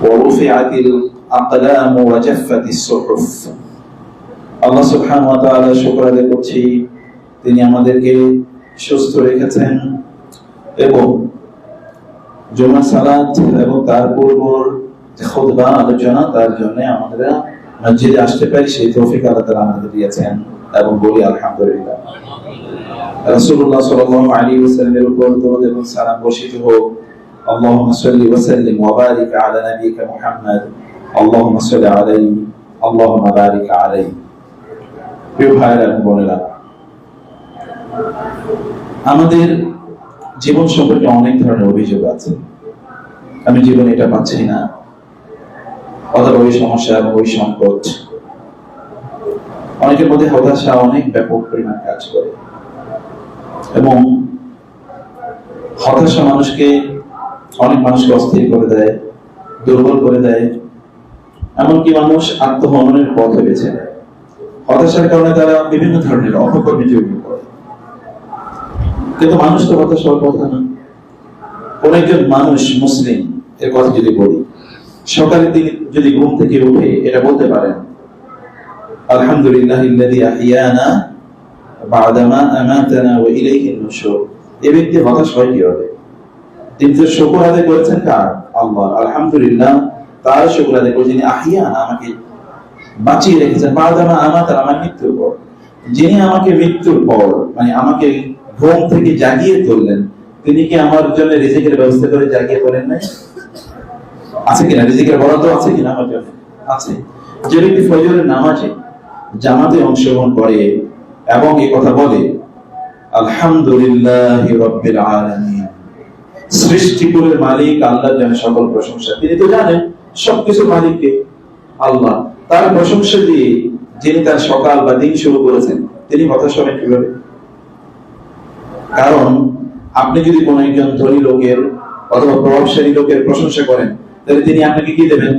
ওয়ারুফিআতিল আকলাম ওয়া জাফফাতিস সুহুফ। আল্লাহ সুবহানাহু ওয়া তাআলা শুকর আদায় করছি, তিনি আমাদেরকে সুস্থ রেখেছেন এবং জুমা সালাত এবং তার পূর্বর খুতবা আলোচনা তার জন্য আমরা মসজিদে আসতে পারি, সেই তৌফিক আল্লাহ তাআলা আমাদের দিয়েছেন এবং বলি আলহামদুলিল্লাহ। রাসূলুল্লাহ সাল্লাল্লাহু আলাইহি ওয়াসাল্লামের উপর দরুদ এবং সালাম বর্ষিত হোক। আল্লাহুম্মা সাল্লি ওয়া সাল্লিম ওয়া বারিক আলা নাবিয়িকা মুহাম্মদ, আল্লাহুম্মা সাল্লি আলাইহি, আল্লাহুম্মা বারিক আলাইহি। প্রিয় ভাইরা এবং বোনেরা, আমাদের জীবন সম্পর্কে অনেক ধরনের অভিযোগ আছে। আমি জীবনে এটা পাচ্ছি না, অথবা ওই সমস্যা এবং ওই সংকট। অনেকের মধ্যে হতাশা অনেক ব্যাপক পরিমাণ কাজ করে এবং হতাশা অনেক মানুষকে অস্থির করে দেয়, দুর্বল করে দেয়, এমনকি মানুষ আত্মহননের পথে বেছে নেয়। হতাশার কারণে তারা বিভিন্ন ধরনের অপকর্মে জড়িয়ে পড়ে। কিন্তু মানুষ তো হতাশ হওয়ার কথা না। কোন একজন মানুষ, মুসলিম এর কথা যদি বলি, সকালে তিনি যদি ঘুম থেকে উঠে এটা বলতে পারেন, আলহামদুলিল্লাহিল্লাযী আহিয়ানা বা'দামা আমাতানা ওয়া ইলাইহিন নুশুর, এই ব্যক্তি হতাশ হয় কিভাবে? তিনি তো শুকর আদায় করেছেন কার? আল্লাহ। আলহামদুলিল্লাহ, তার শুকর আদায় করে যিনি আহিয়ানা, আমাকে বাঁচিয়ে রেখেছেন, বা'দামা আমাতানা, আমার মৃত্যুর পর, যিনি আমাকে মৃত্যুর পর মানে আমাকে ঘুম থেকে জাগিয়ে তুললেন, তিনি কি আমার জন্য রিজিকের ব্যবস্থা করে জাগিয়ে তোলেন নাই? আছে কিনা? রিজিকের বরাদ্দ আছে কিনা আমার জন্য? আছে। যে ব্যক্তি ফজরের নামাজে জামাতে অংশগ্রহণ করে এবং এই কথা বলে, আলহামদুলিল্লাহি রাব্বিল আলামিন, সৃষ্টিকুলের মালিক আল্লাহর জন্য সকল প্রশংসা। তিনি তো জানেন সবকিছুর মালিককে আল্লাহ, তার প্রশংসা দিয়ে যিনি তার সকাল বা দিন শুরু করেছেন, তিনি হতাশ হবেন কিভাবে? কারণ আপনি যদি কোন একজন ধনী লোকের অথবা প্রভাবশালী লোকের প্রশংসা করেন, তাহলে তিনি আপনাকে কি দেবেন?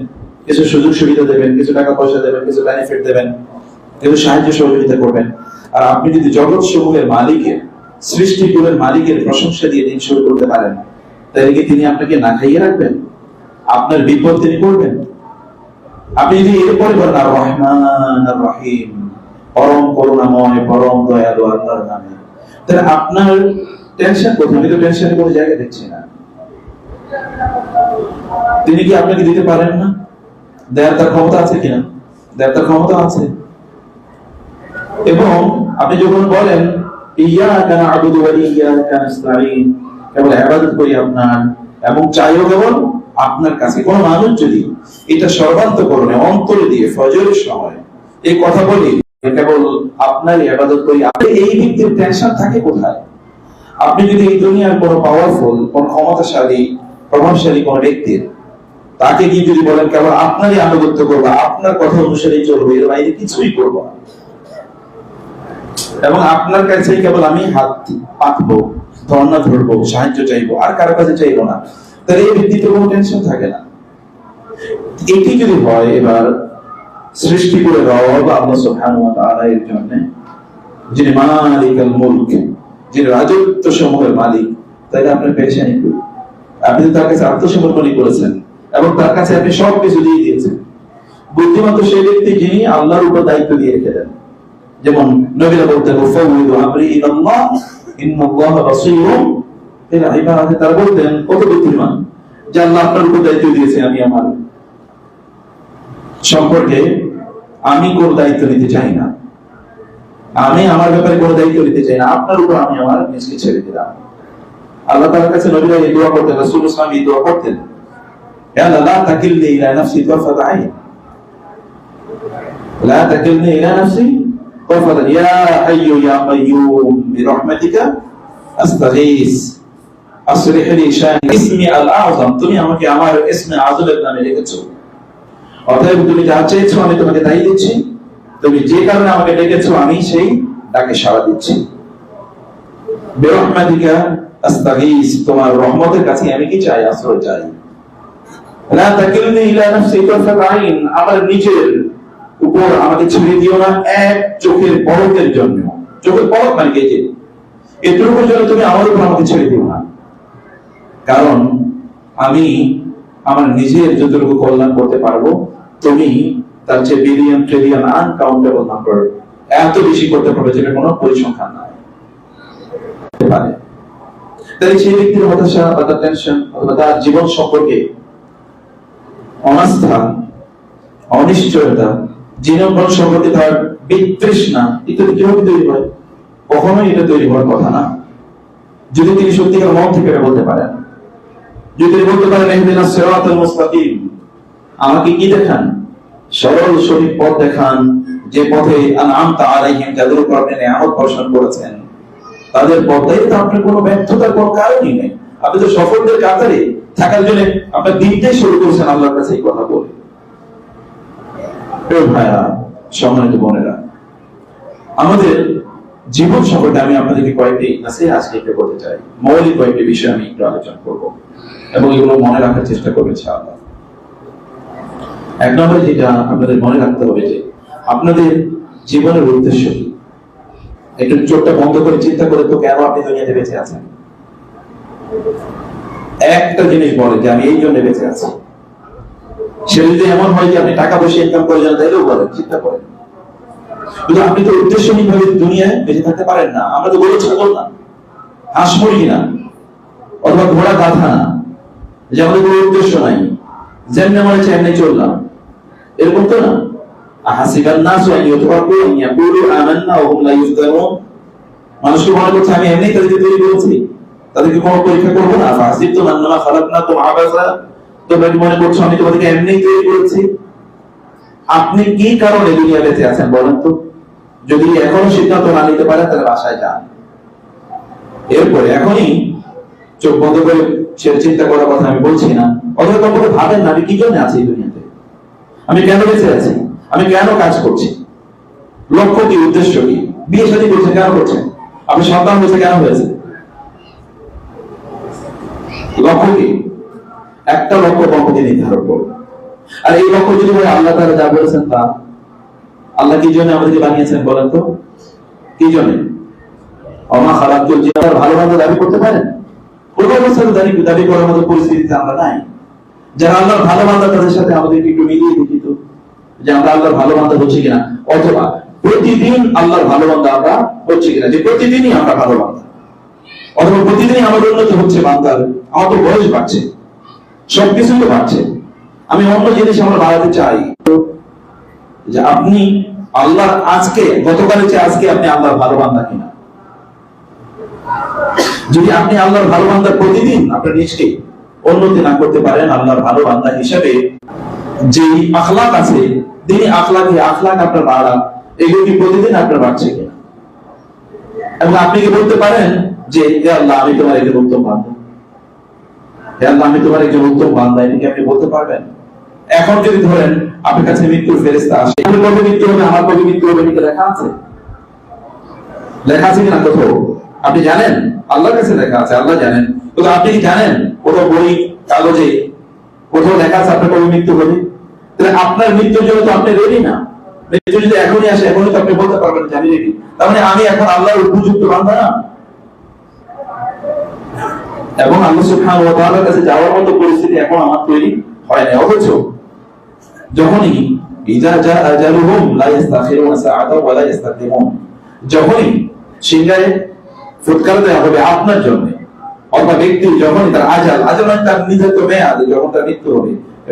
কিছু সুযোগ সুবিধা দেবেন, কিছু টাকা পয়সা দেবেন, কিছু বেনিফিট দেবেন, কিছু সাহায্য সহযোগিতা করবেন। আর আপনি যদি জগৎ সমূহের মালিকের, সৃষ্টিকুলের মালিকের প্রশংসা দিয়ে দিন শুরু করতে পারেন, তাহলে কি তিনি আপনাকে না খাইয়ে রাখবেন? আপনার বিপদ তিনি করবেন? আপনি যদি এরপরে বলেন আর রহমান আর রহিম, পরম করুণাময়, পরম দয়ালু আল্লাহর নামে, তাহলে আপনার টেনশন কোথায়? আমি তো টেনশনের কোনো জায়গা দেখছি না। তিনি কি আপনাকে দিতে পারেন না? দেয়ার তার ক্ষমতা আছে কিনা? দেয়ার তার ক্ষমতা আছে। এবং আপনি যখন বলেন ইয়াকা না'বুদু ওয়া ইয়াকা নাস্তাঈন, কেবল ইবাদত করি আপনার এবং চাইও কেবল আপনার কাছে। কোন মানুষ যদি এটা সর্বান্তঃকরণে অন্তরে দিয়ে ফজরের সময় এই কথা বলি, কেবল আপনারই ইবাদত করি, এই ব্যক্তির টেনশন থাকে কোথায়? আপনি যদি এই দুনিয়ার কোন পাওয়ারফুল, কোন ক্ষমতাশালী, প্রভাবশালী কোন ব্যক্তির, তাকে গিয়ে যদি বলেন কেবল আপনারই আনুগত্য করবো, আপনার কথা অনুসারে চলবো, এর বাইরে কিছুই করবো না, এবং আপনার কাছে কেবল আমি হাত পাতবো, ধর্ণা ধরবো, সাহায্য চাইবো, আর কারো কাছে চাইবো না, তাহলে এই ব্যক্তিতে কোনো টেনশন থাকে না। এটি যদি হয় এবার সৃষ্টি করে রব আল্লাহ সুবহানাহু ওয়া তাআলা এর জন্য, যিনি মালিকুল মুলক, যিনি রাজত্ব সমূহের মালিক, তাহলে আপনার পেরেশানি কি? আপনি তার কাছে আত্মসমর্পণ করেছেন এবং তার কাছে আপনি সবকিছু দিয়ে দিয়েছেন। বুদ্ধিমান তো সেই ব্যক্তি যিনি আল্লাহর উপর দায়িত্ব দিয়ে রেখেছেন। যেমন নবীরা বলতেন ফাওয়াইদু আমরি ইলাল্লাহ ইন্নাল্লাহা বাসীরুম বিল ইবাদ, তারা বলতেন কত বুদ্ধিমান যে আল্লাহ আপনার উপর দায়িত্ব দিয়েছে, আমি আমার সম্পর্কে আমি কোনো দায়িত্ব নিতে চাই না, আমি আমার ব্যাপারে কোনো দায়িত্ব নিতে চাই না, আপনার উপর আমি আমার নিজকে ছেড়ে দিলাম। আল্লাহ তাআলার কাছে নবীরা এই দোয়া করতেন, রাসূলুল্লাহ সাল্লাল্লাহু আলাইহি ওয়াসাল্লাম এই দোয়া করতেন, ইয়া আল্লাহ লা তাকিলনি ইলা নাফসি তারফাত আইন, লা তাকিলনি ইলা নাফসি তারফাত আইন, ইয়া হাইয়ু ইয়া কাইয়ুম বিরহমাতিকা আস্তাগীস আসলিহ লি শানি ইসমি আল আযম, তুমি আমাকে আমার ইসমে আযমের নামে রেখেছো, অতএব তুমি যা চেয়েছো আমি তোমাকে তাই দিচ্ছি, তুমি যে কারণে আমাকে ডেকেছো আমি সেই ডাকে সাড়া দিচ্ছি। বিরহমাতিকা আস্তাগীস, তোমার রহমতের কাছে আমি কি চাই? আশ্রয় চাই। লা তাকিলনি ইলা নাফসি তারফাত আইন, আমার নিজের উপর আমাকে ছেড়ে দিও না এক চোখের পলকের জন্য। চোখের পলক মানে কি? এটুকুর জন্য তুমি আমার উপর আমাকে ছেড়ে দিও না, কারণ আমি আমার নিজের যতটুকু কল্যাণ করতে পারবো, তুমি তার চেয়ে বিলিয়ন ট্রিলিয়ন আনকাউন্টেবল নাম্বার এত বেশি করতে পারবে যেটা কোনো পরিসংখ্যান নাই পারে। তাহলে সেই ব্যক্তির হতাশা বা তার টেনশন অথবা তার জীবন সম্পর্কে অনাস্থা, অনিশ্চয়তা, জীবন সম্পর্কে তার বিতৃষ্ণা ইত্যাদি কিভাবে তৈরি হয়? কখনোই এটা তৈরি হওয়ার কথা না যদি তিনি সত্যিকার মন থেকে এটা বলতে পারেন। যদি তিনি বলতে পারেন ইহদিনাস সিরাতাল মুস্তাকিম, আমাকে কি দেখান? সরল সঠিক পথ দেখান, যে পথে আনআমতা আলাইহিম, যাদের উপর আপনি নিয়ামত বর্ষণ করেছেন তাদের পথে তো আপনার কোনো ব্যর্থতার কোনো কারণই নেই। আপনি তো সফলদের কাতারে থাকার জন্য আপনার দিনটাই শুরু করেছেন আল্লাহর কাছে এই কথা বলে। ভাইরা, সম্মানিত বোনেরা, আমাদের জীবন সম্পর্কে আমি আপনাদেরকে কয়েকটি নাসিহা আজকে একটু বলতে চাই। মৌলিক কয়েকটি বিষয় আমি একটু আলোচনা করব এবং এগুলো মনে রাখার চেষ্টা করবো ইনশাআল্লাহ। এক নম্বরে যেটা আপনাদের মনে রাখতে হবে যে আপনাদের জীবনের উদ্দেশ্য কি। একটু চোখটা বন্ধ করে চিন্তা করে তো কেন আপনি দুনিয়াতে বেঁচে আছেন। একটা জিনিস বলে যে আমি এই জন্য বেঁচে আছি। সে যদি এমন হয় যে আপনি টাকা পয়সা ইনকাম করে যান তাইলেও বলেন, চিন্তা করেন, কিন্তু আপনি তো উদ্দেশ্যহীনভাবে দুনিয়ায় বেঁচে থাকতে পারেন না। আমরা তো গরু ছাগল না, হাঁস মুরগি না, অথবা ঘোড়া গাধা না যে আমাদের কোনো উদ্দেশ্য নাই, যেমনি মনে হচ্ছে এমনি চললাম, এরকম তো না। আহাসিবান নাসু আন ইউতরাকু আন ইয়াকুলু আমান্না ওয়া হুম লা ইফতানুন, মানুষকে মনে করছে আমি এমনি তাদেরকে তৈরি করেছি, তাদেরকে কোনো পরীক্ষা করবো না। ফাসিবতুম আন্নামা খালাকনাকুম আবাসা, তোমরা কি মনে করছো আমি তোমাদেরকে এমনি তৈরি করেছি? আপনি কি কারণে দুনিয়া বেঁচে আছেন বলেন তো? যদি এখনো সিদ্ধান্ত না নিতে পারেন তাহলে বাসায় যান। এরপরে এখনই চোখ বন্ধ করে সে চিন্তা করার কথা আমি বলছি না, অথবা কখনো ভাবেন না আমি কি জন্য আছি দুনিয়াতে, আমি কেন বেঁচে আছি, আমি কেন কাজ করছি, লক্ষ্য কি, উদ্দেশ্য কি। বিয়ে শাদী করছেন কেন করছেন, আপনি সন্তান হয়েছে কেন হয়েছে, লক্ষ্য কি? একটা লক্ষ্য কখনই নির্ধারণ করুন। আর এই লক্ষ্য যদি হয় আল্লাহ তাআলা যা বলেছেন তা, আল্লাহ কি জন্য আমাদেরকে বানিয়েছেন বলেন তো? কি জন্য? ওমা খালাকুল জিন্না, ভালো মন্দ দাবি করতে পারেন? কোনো অবস্থাতে দাবি করার মতো পরিস্থিতিতে আমরা নাই। যারা আল্লাহর ভালো বান্দা তাদের সাথে আমাদেরকে একটু মিলিয়ে দেখিত যে আমরা আল্লাহর ভালো বান্দা হচ্ছি কিনা, অথবা প্রতিদিন আল্লাহর ভালো বান্দা আমরা হচ্ছি কিনা, যে প্রতিদিনই আমরা ভালো বান্দা, অথবা প্রতিদিনই আমাদের উন্নতি হচ্ছে বান্দার, আমার তো বয়স বাড়ছে, সবকিছু তো বাড়ছে, আমি অন্য জিনিস আমরা বাড়াতে চাই। যে আপনি আল্লাহর আজকে গতকালের চেয়ে আজকে আপনি আল্লাহর ভালো বান্দা কিনা। যদি আপনি আল্লাহর ভালো বান্দা প্রতিদিন আপনার নিজকে উন্নতি না করতে পারেন আল্লাহর ভালো বান্দা হিসেবে, যে আখলাক আছে তিনি আখলাক আপনার বাড়া, এগুলো কি প্রতিদিন আপনার বাড়ছে কিনা। এবং আপনি কি বলতে পারেন যে হে আল্লাহ আমি তোমার একজন উত্তম বান্দা, হে আল্লাহ আমি তোমার একজন উত্তম বান্দা, এটা কি আপনি বলতে পারবেন? এখন যদি ধরেন আপনার কাছে মৃত্যুর ফেরেশতা আসে, আপনার কবে মৃত্যু হবে, আমার কবে মৃত্যু হবে, এটা লেখা আছে? লেখা আছে কিনা কোথাও? আপনি জানেন? আল্লাহর কাছে লেখা আছে, আল্লাহ জানেন। কিন্তু আপনি কি জানেন কোথাও বই কাগজে কোথাও লেখা আছে আপনার কবে মৃত্যু হবে? তাহলে আপনার মৃত্যুর জন্য তো আপনি রেডি না। মৃত্যু যদি এখনই আসে এখনই তো আপনি বলতে পারবেন যে আমি রেডি, তার মানে আমি এখন আল্লাহর উপযুক্ত বান্দা না। এবং আল্লাহ সুবহানাহু ওয়া তাআলার কাছে যাওয়ার মতো পরিস্থিতি এখন আমার তৈরি হয় না। অথচ যখনই ইজা জা আজালুহুম লা ইস্তাখিরুনা সাআতা ওয়া লা ইস্তাকদিমুন, যখনই সিংহায় ফুৎকার দেওয়া হবে আপনার জন্য, অথবা ব্যক্তির যখনই তার আজাল মানে তার নির্ধারিত মেয়াদ, যখন তার মৃত্যু হবে,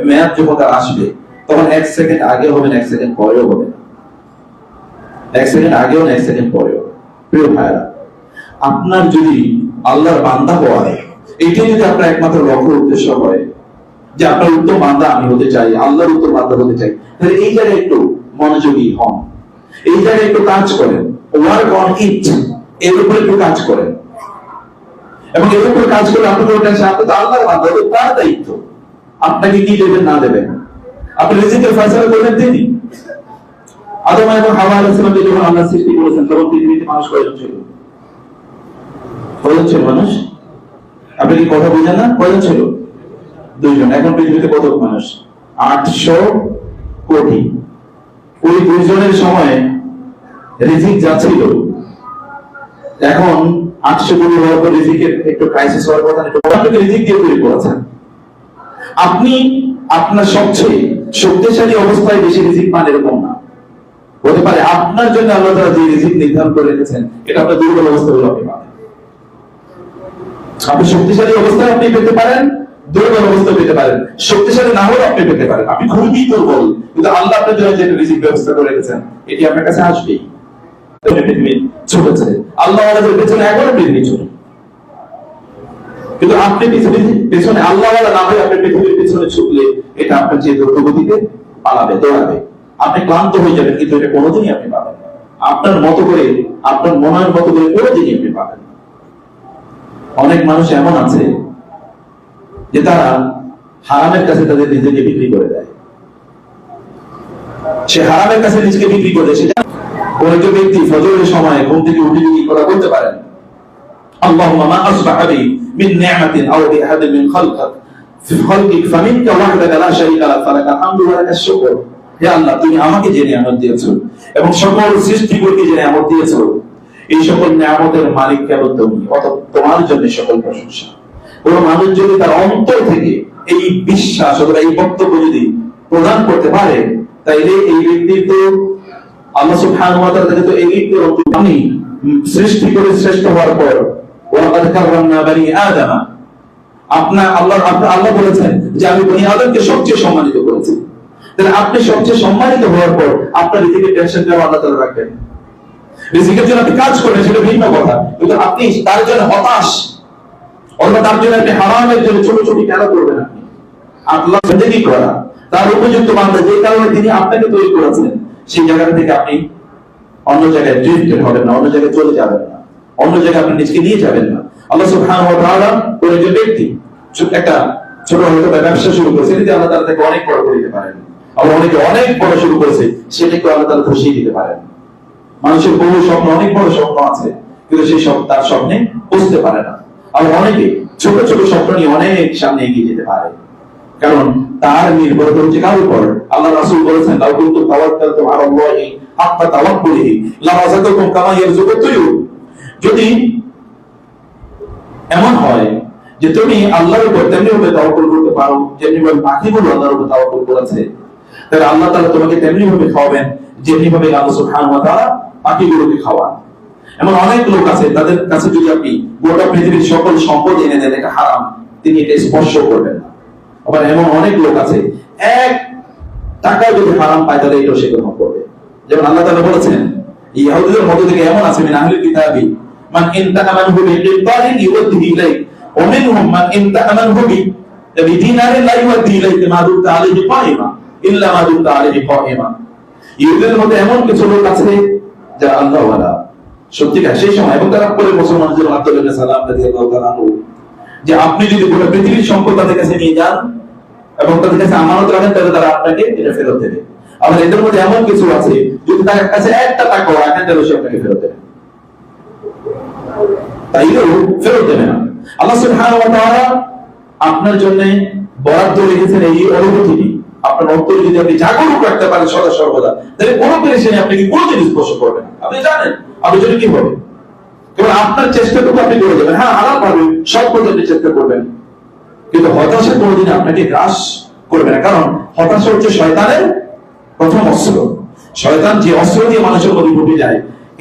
মেয়াদ যখন তার আসবে, তখন এক সেকেন্ড আগে হবে না, এক সেকেন্ড পরেও হবে না, এক সেকেন্ড আগেও না, এক সেকেন্ড পরেও। প্রিয় ভাইরা, আপনার যদি আল্লাহর বান্দা হওয়া হয়, এটাই যদি আপনার একমাত্র লক্ষ্য উদ্দেশ্য হয় যে আপনার উত্তম বান্দা আমি হতে চাই, আল্লাহর উত্তম বান্দা হতে চাই, তাহলে এই জায়গায় একটু মনোযোগী হন, এই জায়গায় একটু কাজ করেন, ওয়ার্ক অন ইট, এর উপর একটু কাজ করেন। এবং এর উপর কাজ করে আপনি কোনো টেনশন, আপনি তো আল্লাহর বান্দা, তো তার দায়িত্ব আপনাকে কি দেবেন না দেবেন, আপনি রিজিকের ফয়সালা করবেন তিনি। আদম এবং হাওয়া আলাইহিস সালামকে যখন আল্লাহ সৃষ্টি করেছেন তখন পৃথিবীতে মানুষ কয়জন ছিল? কয়জন ছিল মানুষ? আপনি কি কথা বুঝেন না? কয়জন ছিল? দুইজন। এখন পৃথিবীতে কত মানুষ? 800 কোটি। ওই দুইজনের সময় রিজিক যা ছিল, এখন 800 কোটি হওয়ার পর রিজিকের একটু ক্রাইসিস হওয়ার কথা, একটু আপনাকে রিজিক দিয়ে তৈরি করেছেন। আপনি আপনার সবচেয়ে শক্তিশালী অবস্থায় বেশি রিজিক পান এরকম না। হতে পারে আপনার জন্য আল্লাহ তাআলা যে রিজিক নির্ধারণ করে রেখেছেন এটা আপনার দুর্বল অবস্থা হলে আপনি পাবেন। আপনি শক্তিশালী অবস্থায় আপনি পেতে পারেন, দুর্বল অবস্থা পেতে পারেন। শক্তিশালী না হলে আপনি পেতে পারেন, আপনি খুবই দুর্বল, কিন্তু আল্লাহ আপনার জন্য যে রিজিক ব্যবস্থা করে রেখেছেন এটি আপনার কাছে আসবেই। পৃথিবী ছোট ছেলে আল্লাহ ওয়ালাদের পেছনে এখনো পৃথিবী ছোট, কিন্তু আপনি পৃথিবীর পেছনে আল্লাহ ওয়ালা না হয়ে আপনি পৃথিবীর পেছনে ছুটলে এটা আপনার যে দ্রুতগতিতে পালাবে, দৌড়াবে, আপনি ক্লান্ত হয়ে যাবেন, কিন্তু এটা কোনোদিনই আপনি পাবেন না। আপনার মতো করে, আপনার মনের মতো করে কোনোদিনই আপনি পাবেন না। অনেক মানুষ এমন আছে যে তারা হারামের কাছে তাদের নিজেকে বিক্রি করে দেয়। সে হারামের কাছে নিজেকে বিক্রি করে দেয়। সেটা কোন একজন ব্যক্তি ফজরের সময় ঘুম থেকে উঠে কি করা করতে পারেন, আল্লাহুম্মা মা আসবাহা বি মিন নি'মাতিন আও বি আহাদিন মিন খালকিক ফি খালকিক ফামিনকা ওয়াহদাকা লা শারীকা লাক ফালাকাল হামদু ওয়া লাকাশ শুকর। হে আল্লাহ, তুমি আমাকে যে নিয়ামত দিয়েছো এবং সকল সৃষ্টিগুলোকে যে নিয়ামত দিয়েছো, এই সকল নিয়ামতের মালিক কেবল তুমি, অতঃ তোমার জন্য সকল প্রশংসা। কোন মানুষ যদি তার অন্তর থেকে এই বিশ্বাস অথবা এই বক্তব্য যদি প্রদান করতে পারে, তাইলে এই ব্যক্তির তো আল্লাহ সুবহানাহু ওয়া তাআলা তো এই ব্যক্তির আপনি সৃষ্টি করে শ্রেষ্ঠ হওয়ার পর ওয়ালাকাদ কাররামনা বানি আদম, আল্লাহ বলেছেন যে আমি বনি আদমকে সবচেয়ে সম্মানিত করেছি। তাহলে আপনি সবচেয়ে সম্মানিত হওয়ার পর আপনার রিজিকের টেনশন কেন আল্লাহ তাআলা রাখবেন? রিজিকের জন্য আপনি কাজ করেন সেটা ভিন্ন কথা, কিন্তু আপনি তার জন্য হতাশ অথবা তার জন্য আপনি হারামের জন্য ছোট ছোট কেন করবেন? আপনি আল্লাহ জিন্দেগি করা তার উপযুক্ত বান্দা, যে কারণে তিনি আপনাকে তৈরি করেছেন, সেই জায়গা থেকে আপনি অন্য জায়গায় ড্রিফটেড হবেন না, অন্য জায়গায় চলে যাবেন না, অন্য জায়গায় আপনি নিজেকে নিয়ে যাবেন না। আল্লাহ সুবহানাহু ওয়া তাআলা কোন একজন ব্যক্তি একটা ছোট হয়তো ব্যবসা শুরু করেছে, যদি আল্লাহ তাআলা তাকে অনেক বড় করে দিতে পারেন, আবার অনেকে অনেক বড় শুরু করেছে, সেটাকে আল্লাহ তাআলা খুশিয়ে দিতে পারেন। মানুষের বহু স্বপ্ন, অনেক বড় স্বপ্ন আছে, কিন্তু সেই সব তার স্বপ্নে পৌঁছতে পারে না। আবার অনেকে ছোট ছোট স্বপ্ন নিয়ে অনেক সামনে এগিয়ে যেতে পারে, কারণ তার নির্ভরতা হচ্ছে কার উপর? আল্লাহ রাসূল বলেছেন, লাউ কুনতু তাওয়াক্কালতু আলাল্লাহি হাক্কা তাওয়াক্কুলিহি লারাযাকাকুম কামা ইয়ারযুকুত তুয়ুর। যদি এমন হয় যে তুমি আল্লাহর উপর তেমনি ভাবে তাওয়াক্কুল করতে পারো যেমনি ভাবে পাখিগুলো আল্লাহর উপর তাওয়াক্কুল করেছে, তাহলে আল্লাহ তাআলা তোমাকে তেমনি ভাবে খাওয়াবেন যেমনি ভাবে আল্লাহ সুবহানাহু ওয়া তাআলা পাখিগুলোকে খাওয়ান। এমন অনেক লোক আছে তাদের কাছে যদি আপনি গোটা পৃথিবীর সকল সম্পদ এনে দেন, এটা হারাম, তিনি এটা স্পর্শ করবেন না। আবার এমন অনেক লোক আছে এক টাকা যদি হারাম পায় তাহলে এটাও সে গ্রহণ করবে। যেমন আল্লাহ তাআলা বলেছেন, ইহুদীদের মধ্য থেকে এমন আছে মিন আহলিল কিতাবি মান ইনতাআমানহু বিকিনতারিন ইউদ্দিহি ইলাইক ওয়া মিনহুম মান ইনতাআমানহু বিদিনারিন লা ইউদ্দি ইলাইক মা দুমতা আলাইহি কায়িমা ইল্লা মা দুমতা আলাইহি কায়িমা। ইহুদীদের মধ্যে এমন কিছু লোক আছে যারা আল্লাহ ওয়ালা সত্যিকার সেই সময়, এবং তারা পরে মুসলমান যেমন আব্দুল্লাহ ইবনে সালাম রাদিয়াল্লাহু তাআলা আনহু, যে আপনি যদি পুরো পৃথিবীর সম্পদ তাদের কাছে নিয়ে যান এবং তাদের কাছে আমানত রাখেন, তাহলে তারা আপনাকে এটা ফেরত দেবে। আবার এদের মধ্যে এমন কিছু আছে যদি তার কাছে একটা টাকা রাখেন তাহলে সে আপনাকে ফেরত দেবে, তাইলেও ফেরত দেবে না। আল্লাহ সুবহানাহু ওয়া তাআলা আপনার জন্য বরাদ্দ রেখেছেন এই অনুভূতিটি। আপনার অন্তরে যদি আপনি জাগরুক রাখতে পারেন সদা সর্বদা, তাহলে কোনো পেরেশানি আপনাকে কোনো জিনিস স্পর্শ করবে না। আপনি জানেন আপনি যদি কি হবে, কেবল আপনার চেষ্টাটুকু আপনি করে যাবেন। হ্যাঁ, হারাম পাবে, সব পথে আপনি চেষ্টা করবেন, কিন্তু হতাশা কোনোদিন আপনাকে গ্রাস করবে না, কারণ হতাশা হচ্ছে শয়তানের প্রথম অস্ত্র। শয়তান যে অস্ত্র দিয়ে মানুষের মধ্যে ঢুকে যায়,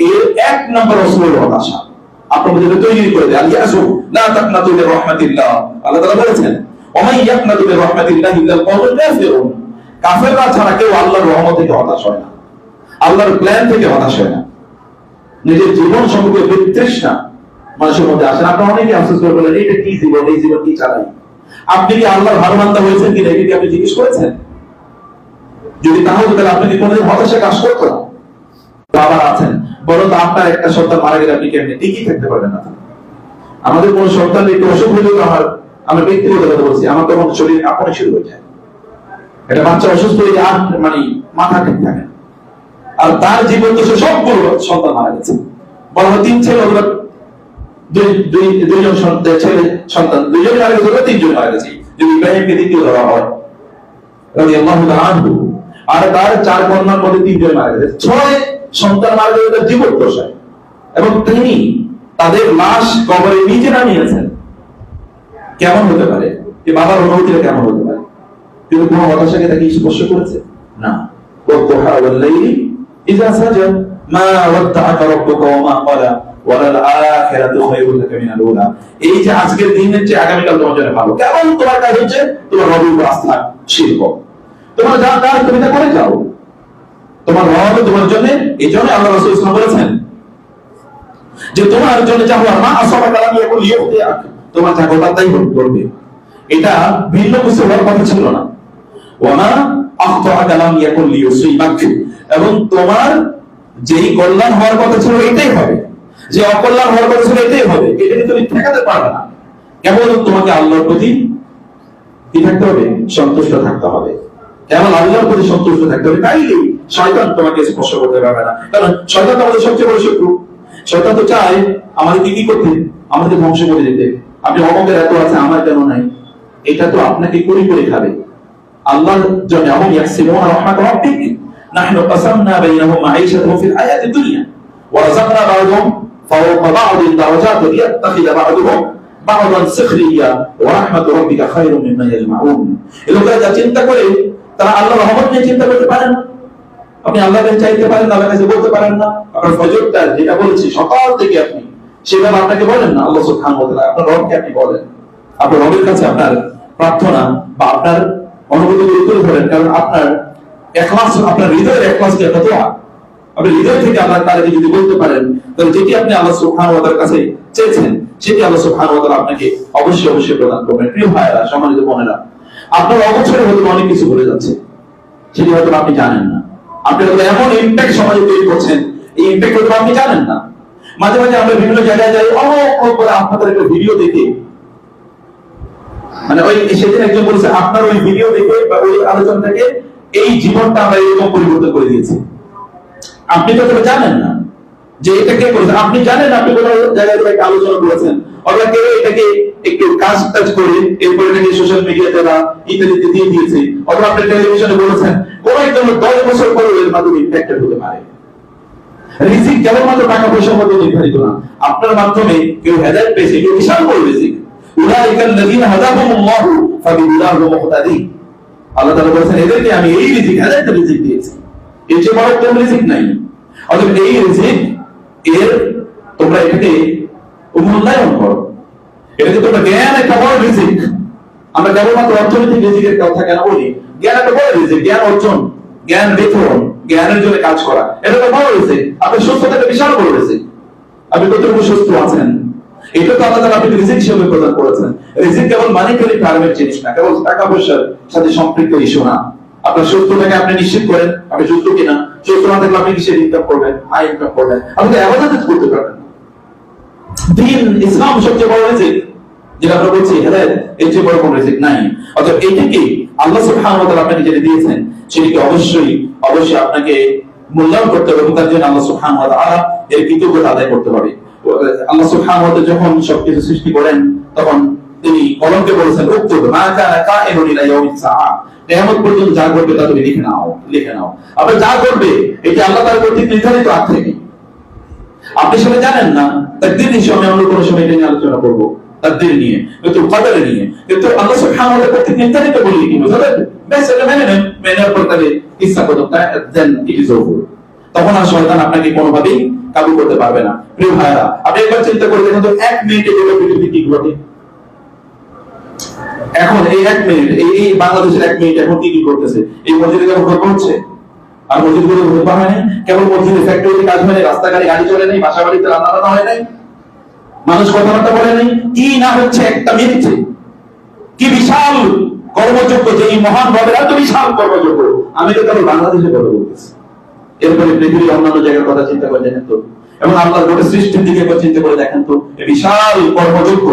এর এক নম্বর অস্ত্র হলো হতাশা। আপনার মধ্যে তৈরি করে দেয়। আল-ইয়াসু লা তাকনাতু মির রাহমাতিল্লাহ, আল্লাহ তাআলা বলেছেন, ওয়া মান ইয়াকনাতু মির রাহমাতিল্লাহি ইল্লাল কওমুল কাফিরুন। কাফেররা ছাড়া কেউ আল্লাহর রহমত থেকে হতাশ হয় না, আল্লাহর প্ল্যান থেকে হতাশ হয় না। নিজের জীবন সম্পর্কে বিতৃষ্ণা মানুষের মধ্যে আসে। আপনারা অনেকে আফসোস করে বলেন, এটা কি জীবন, এই জীবন কি চালাই? আপনি কি আল্লাহর ভালো বান্দা হয়েছেন কিনা এটি আপনি জিজ্ঞেস করেছেন? যদি তা হতো তাহলে আপনি কি কোনোদিন হতাশা কাজ করতো না? বাবা আছেন, বলুন তো আপনার একটা সন্তান মারা গেলে আপনি কেমনি টিকে থাকতে পারবেন না? আমাদের কোন সন্তান একটু অসুখ হলে আমার ব্যক্তিগত কথা বলছি, আমার তখন শরীর আপনি শুরু হয়ে যায়। একটা বাচ্চা অসুস্থ হয়ে আর মানে মাথা ঠিক থাকে, আর তার জীবন তো সবগুলো সন্তান মারা গেছে। বলা হয় 3 ছেলে অথবা দুইজন ছেলে সন্তান, দুইজন মারা গেছে, 3জন মারা গেছে। যদি ইব্রাহিমকে দ্বিতীয় ধরা হয় রাদিয়াল্লাহু তাআলা আনহু, আর তার 4 কন্যার মধ্যে 3জন মারা গেছে, 6 সন্তান মারা গেছে তার জীবদ্দশায়, এবং তিনি তাদের লাশ কবরে নিচে নামিয়েছেন। কেমন হতে পারে? এই বাবার অনুভূতিটা কেমন হতে পারে? কিন্তু কোন হতাশাকে তাকে স্পর্শ করেছে না। والضحى والليل إذا سجى ما ودعك ربك وما قلى وللآخرة خير لك من الأولى। এই যে আজকের দিনের যে আগামীকাল তোমার জন্য ভালো, কেমন তোমার কাজ হচ্ছে তোমার রবের উপর আস্থা শিল্প, তোমার যা কাজ তুমি তা করে যাও, তোমার রব তোমার জন্য। এই জন্য আল্লাহ রাসূল সাল্লাল্লাহু আলাইহি ওয়াসাল্লাম বলেছেন যে তোমার জন্য যা হওয়ার মা আসাবা কালাম ইয়াকুল ইউতিয়াক, তোমার যা ঘটার তাই করবে। এটা ভিন্ন কিছু হওয়ার কথা ছিল না। ওয়ামা আখতাআ কালাম ইয়াকুল ইউসিবাক, এবং তোমার যেই কল্যাণ হওয়ার কথা ছিল এটাই হবে, যে অকল্যাণ হওয়ার কথা ছিল এটাই হবে। এটাকে তুমি ঠেকাতে পারবে না। কেবল তোমাকে আল্লাহর প্রতি কি থাকতে হবে? সন্তুষ্ট থাকতে হবে। কেবল আল্লাহর প্রতি সন্তুষ্ট থাকতে হবে, তাইলে শয়তান তোমাকে স্পর্শ করতে পারবে না। কারণ শয়তান আমাদের সবচেয়ে বড় শত্রু। শয়তান তো চায় আমাদেরকে কি করতে? আমাদের ধ্বংস করে দিতে। আপনি অমকের এত আছে, আমার কেন নাই? এটা তো আপনাকে করি করে খাবে। আল্লাহর জন্য আহম ইয়াকসিমুনা রাহমাত রাব্বিক নাহনু কাসামনা বাইনাহুম মাঈশাতাহুম ফিল হায়াতিদ দুনিয়া ওয়া রাযাকনা বা'দাহুম ফাওকা বা'দিন দারাজাত লিয়াত্তাখিযা বা'দুহুম বা'দান সিখরিয়া ওয়া রাহমাতু রাব্বিকা খায়রুম মিম্মা ইয়াজমাউন। এই লোকেরা যা চিন্তা করে তারা আল্লাহর রহমত নিয়ে চিন্তা করতে পারেন না। আপনি আল্লাহকে চাইতে পারেন না, আল্লাহর কাছে বলতে পারেন না। আপনার ফজরটা যেটা বলেছি সকাল থেকে আপনি সেভাবে আপনাকে বলেন না আল্লাহ সুবহানাহু ওয়া তাআলা, আপনার রবকে আপনি বলেন, আপনার রবের কাছে আপনার প্রার্থনা বা আপনার অনুভূতি তুলে ধরেন। কারণ আপনার ইখলাস, আপনার হৃদয়ের ইখলাস কি একটা দোয়া, আপনি হৃদয় থেকে আল্লাহ তাআলাকে যদি বলতে পারেন, তাহলে যেটি আপনি আল্লাহ সুবহানাহু ওয়া তাআলার কাছে চেয়েছেন সেটি আল্লাহ সুবহানাহু ওয়া তাআলা আপনাকে অবশ্যই অবশ্যই প্রদান করবেন। প্রিয় ভাইরা, সম্মানিত বোনেরা, আপনার অবচরে হয়তো অনেক কিছু ঘটে যাচ্ছে, সেটি হয়তো আপনি জানেন না। আপনি হয়তো এমন ইমপ্যাক্ট সমাজে তৈরি করছেন, এই ইমপ্যাক্ট হয়তো আপনি জানেন না। মাঝে মাঝে আমরা বিভিন্ন জায়গায় যাই, অনেক করে আপনাদের একটা ভিডিও দেখে, মানে ওই সেদিন একজন বলেছে আপনার ওই ভিডিও দেখে বা ওই আলোচনা থেকে এই জীবনটা আমরা এরকম পরিবর্তন করে দিয়েছি। আপনি তো জানেন না যে এটা কে করেছে। আপনি জানেন আপনি কোন জায়গায় একটা আলোচনা করেছেন, অথবা কেউ এটাকে একটু কাজ টাজ করে এরপরে এটাকে সোশ্যাল মিডিয়াতে বা ইত্যাদিতে দিয়ে দিয়েছে, অথবা আপনি টেলিভিশনে বলেছেন, কোন একজন 10 বছর পরে এর মাধ্যমে ইম্প্যাক্টেড হতে পারে। রিজিক কেবলমাত্র টাকা পয়সার মধ্যে নির্ধারিত না, আপনার মাধ্যমে কেউ হেদায়েত পেয়েছে, কেউ বিশাল বড় রিজিক। উলাইকাল্লাযীনা হাদাহুমুল্লাহু ফাবিহুদাহু মুহতাদি। আল্লাহ তাআলা বলেছেন এদেরকে আমি এই রিজিক, হেদায়েতের রিজিক দিয়েছি, এর চেয়ে বড় কোনো রিজিক নাই। অতএব এই রিজিক এর তোমরা এটাকে মূল্যায়ন করো, এটাকে তোমরা জ্ঞান একটা বড় রিজিক। আমরা কেবলমাত্র অর্থনৈতিক রিজিকের কথা কেন বলি? জ্ঞান একটা বড় রিজিক, জ্ঞান অর্জন, জ্ঞান বিতরণ, জ্ঞানের জন্য কাজ করা, এটা তো বড় রিজিক। আপনি সুস্থতা একটা বিশাল বড় রিজিক। আপনি কতটুকু সুস্থ আছেন এটা তো আল্লাহ তাআলা আপনাকে রিজিক হিসেবে প্রদান করেছেন। রিজিক কেবল মানিটারি টার্মের জিনিস না, কেবল টাকা পয়সার সাথে সম্পৃক্ত ইস্যু না। আপনার সুস্থতাকে আপনি নিশ্চিত করেন, আপনি সুস্থ কিনা, সুস্থ না থাকলে আপনি কিসের ইনকাম করবেন, আয় ইনকাম করবেন, আপনি তো ইবাদত করতে পারবেন না। দ্বীন ইসলাম সবচেয়ে বড় রিজিক, যেটা আমরা বলছি হেদায়েত, এর চেয়ে বড় কোনো রিজিক নাই। অতএব এইটাকে আল্লাহ সুবহানাহু ওয়া তাআলা আপনাকে যেটা দিয়েছেন সেটাকে অবশ্যই অবশ্যই আপনাকে মূল্যায়ন করতে হবে, তার জন্য আল্লাহ সুবহানাহু ওয়া তাআলা এর কৃতজ্ঞতা আদায় করতে হবে। আল্লাহ সুবহানাহু ওয়া তাআলা যখন সবকিছু সৃষ্টি করেন তখন তিনি কলমকে বলেছেন উক্তুব মা কানা কাইনুন ইলা ইয়াউমিস সাআ, কিয়ামত পর্যন্ত যা ঘটবে তা তুমি লিখে নাও, লিখে নাও। আপনি যা করবে এটা আল্লাহ তাআলার কর্তৃক নির্ধারিত আগ থেকে। আপনি সেটা জানেন না, তাকদীর নিয়ে আমি অন্য কোনো সময় এটা নিয়ে আলোচনা করব, তাকদীর নিয়ে, কিন্তু কদর নিয়ে। কিন্তু আল্লাহ সুবহানাহু ওয়া তাআলা কর্তৃক নির্ধারিত বলি কি বুঝলেন? বেশ এটা মেনে নেন, মেনে নেওয়ার পর তাহলে ইচ্ছা করতে দেন, ইট ইজ ওভার। তখন আর শয়তান আপনাকে কোনোভাবেই কাবু করতে পারবে না। প্রিয় ভাইরা, আপনি একবার চিন্তা করে দেখুন তো 1 মিনিটে গোটা পৃথিবীতে কি ঘটে। এখন এই 1 মিনিট, এই বাংলাদেশের 1 মিনিট এখন কি কি করতেছে? এই মসজিদে কেবল ঘটনা হচ্ছে, আর মসজিদগুলো ঘটনা হয় নাই, কেবল মসজিদে ফ্যাক্টরিতে কাজ হয় নাই, রাস্তাঘাটে গাড়ি চলে নাই, বাসা বাড়িতে রান্না বান্না হয় নাই, মানুষ কথাবার্তা বলে নাই, কি না হচ্ছে একটা মিনিটে। কি বিশাল কর্মযোগ্য, যে এই মহান রবের এত বিশাল কর্মযোগ্য, আমি তো কেবল বাংলাদেশে কথা বলতেছি। এরপরে পৃথিবীর অন্যান্য জায়গার কথা চিন্তা করে দেখেন তো, এবং আল্লাহর গোটা সৃষ্টির দিকে একবার চিন্তা করে দেখেন তো, এই বিশাল কর্মযোগ্য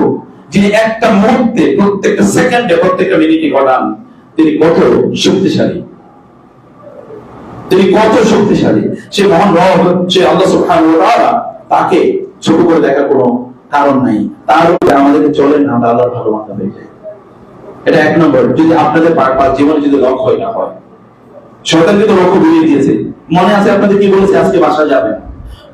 যিনি একটা মুহূর্তে, প্রত্যেকটা সেকেন্ডে, প্রত্যেকটা মিনিটে ঘটান, তিনি কত শক্তিশালী, তিনি কত শক্তিশালী। সে মহান রব, সে আল্লাহ সুবহানাহু ওয়া তাআলা, তাকে ছোট করে দেখার কোনো কারণ নাই। তার উপরে আমাদেরকে চলেন না, আমরা আল্লাহর ভালো বান্দা হয়ে যাই। এটা 1 নম্বর। যদি আপনাদের জীবনে যদি লক্ষ্য না হয়, শয়তান কিন্তু লক্ষ্য বুঝিয়ে দিয়েছে। মনে আছে আপনাদের কি বলেছে? আজকে বাসা যাবেন,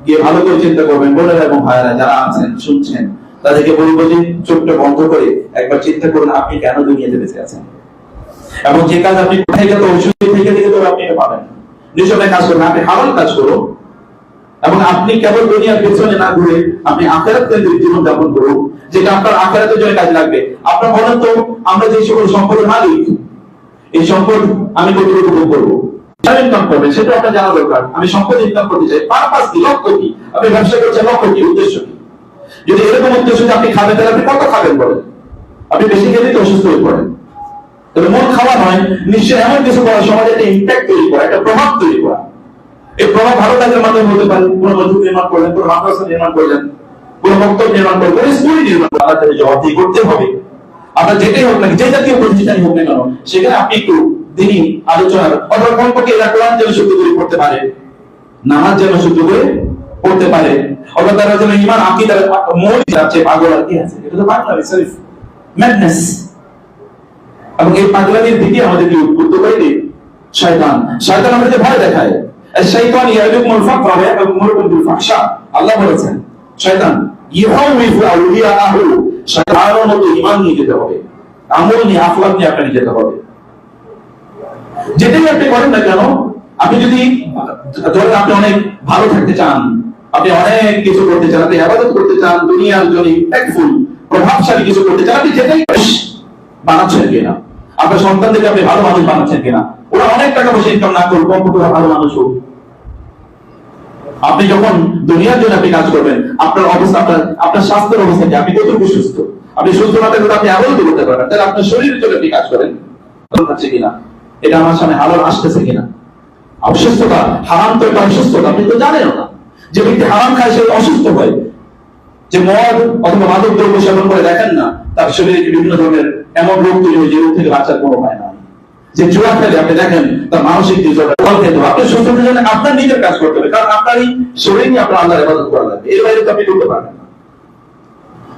গিয়ে ভালো করে চিন্তা করবেন। বোনেরা এবং ভাইয়েরা যারা আছেন শুনছেন, তাদেরকে বলবো যে চোখটা বন্ধ করে একবার চিন্তা করুন আপনি কেন দুনিয়াতে বেঁচে আছেন। এবং যে কাজ আপনি কোথায় গেলে ঔষধ থেকে দিকে তো আপনি এটা পাবেন। নিঃসন্দেহে কাজ করবেন, আপনি হালাল কাজ করুন এবং আপনি কেবল দুনিয়ার পেছনে না ঘুরে আপনি আখিরাত কেন্দ্রিক জীবন যাপন করুন, যেটা আপনার আখিরাতের জন্য কাজে লাগবে। আপনার বলেন তো, আমরা যে সকল সম্পদের মালিক, এই সম্পদ আমি কতটুকু ভোগ করবো, ইনকাম করবেন সেটা আপনার জানা দরকার। আমি সম্পদ ইনকাম করতে চাই, পারপাস কি, লক্ষ্য কি? আপনি ব্যবসা করছেন, লক্ষ্য কি, উদ্দেশ্য কি? যদি এরকম উদ্দেশ্য যে আপনি খাবেন, তাহলে আপনি কত খাবেন বলেন? আপনি বেশি খেলে তো অসুস্থ হয়ে পড়েন। তবে মন খাওয়া নয়, নিশ্চয়ই এমন কিছু করা, সমাজে একটা ইম্প্যাক্ট তৈরি করা, একটা প্রভাব তৈরি করা। এই প্রভাব ভালো কাজের মাধ্যমে হতে পারে। কোন মসজিদ নির্মাণ করলেন, কোন মাদ্রাসা নির্মাণ করলেন, কোন বক্তব্য নির্মাণ করলেন, কোন স্কুল নির্মাণ করলেন, আপনাদের জবাবদিহি করতে হবে। আপনার যেটাই হোক না, যে জাতীয় প্রতিষ্ঠানই হোক না কেন, সেখানে আপনি একটু দিনই আলোচনার অথবা কমপক্ষে এরা কোরআন যেন শুদ্ধ করে পড়তে পারে, নামাজ যেন শুদ্ধ করে পড়তে পারে, অথবা তারা যেন ইমান আকীদার মূল যাচ্ছে। পাগল আর কি আছে, এটা তো পাগলামি, সরিফ ম্যাডনেস। এবং এই পাগলামির দিকে আমাদেরকে উদ্বুদ্ধ করে শয়তান। শয়তান আমাদেরকে ভয় দেখায়। শাইতান ইয়াদুকুমুল ফাকরা ওয়া ইয়া'মুরুকুম বিল ফাহশা। আল্লাহ বলেছেন শয়তান ইউহাউইফু আউলিয়াহু, শয়তানের মতো ঈমান নিয়ে যেতে হবে, আমল নিয়ে, আখলাক নিয়ে আপনাকে যেতে হবে। যেটাই আপনি করেন না কেন, আপনি যদি ধরেন আপনি অনেক ভালো থাকতে চান, আপনি অনেক কিছু করতে চান, আপনি ইবাদত করতে চান, দুনিয়ার জন্য ইম্প্যাক্টফুল প্রভাবশালী কিছু করতে চান, আপনি যেটাই বানাচ্ছেন কিনা, আপনার সন্তানদেরকে আপনি ভালো মানুষ বানাচ্ছেন কিনা, ওরা অনেক টাকা পয়সা ইনকাম না করুক, কমপক্ষে ভালো মানুষ হোক। আপনি যখন দুনিয়ার জন্য আপনি কাজ করবেন, আপনার অবস্থা, আপনার স্বাস্থ্যের অবস্থা কি, আপনি কতটুকু সুস্থ? আপনি সুস্থ না থাকলে আপনি আবারও করতে পারবেন। তাহলে আপনার শরীরের জন্য আপনি কাজ করেন, হচ্ছে কিনা, এটা আমার সামনে হালাল আসতেছে কিনা। অসুস্থতা, হারাম তো একটা অসুস্থতা, আপনি তো জানেন না। যে ব্যক্তি হারাম খায় সে অসুস্থ হয়। যে মদ অথবা মাদক দ্রব্য সেবন করে, দেখেন না তার শরীরে বিভিন্ন ধরনের এমন রোগ তৈরি হয় যে রোগ থেকে বাঁচার কোনো উপায় নাই। যে জুয়া খেলে আপনি দেখেন তার মানসিক ডিসঅর্ডার খেতে হবে। আপনি সুস্থ হতে গেলে আপনার নিজের কাজ করতে হবে, কারণ আপনারই শরীর নিয়ে আপনার আল্লাহর ইবাদত করা লাগবে। এর বাইরে তো আপনি করতে পারবেন না।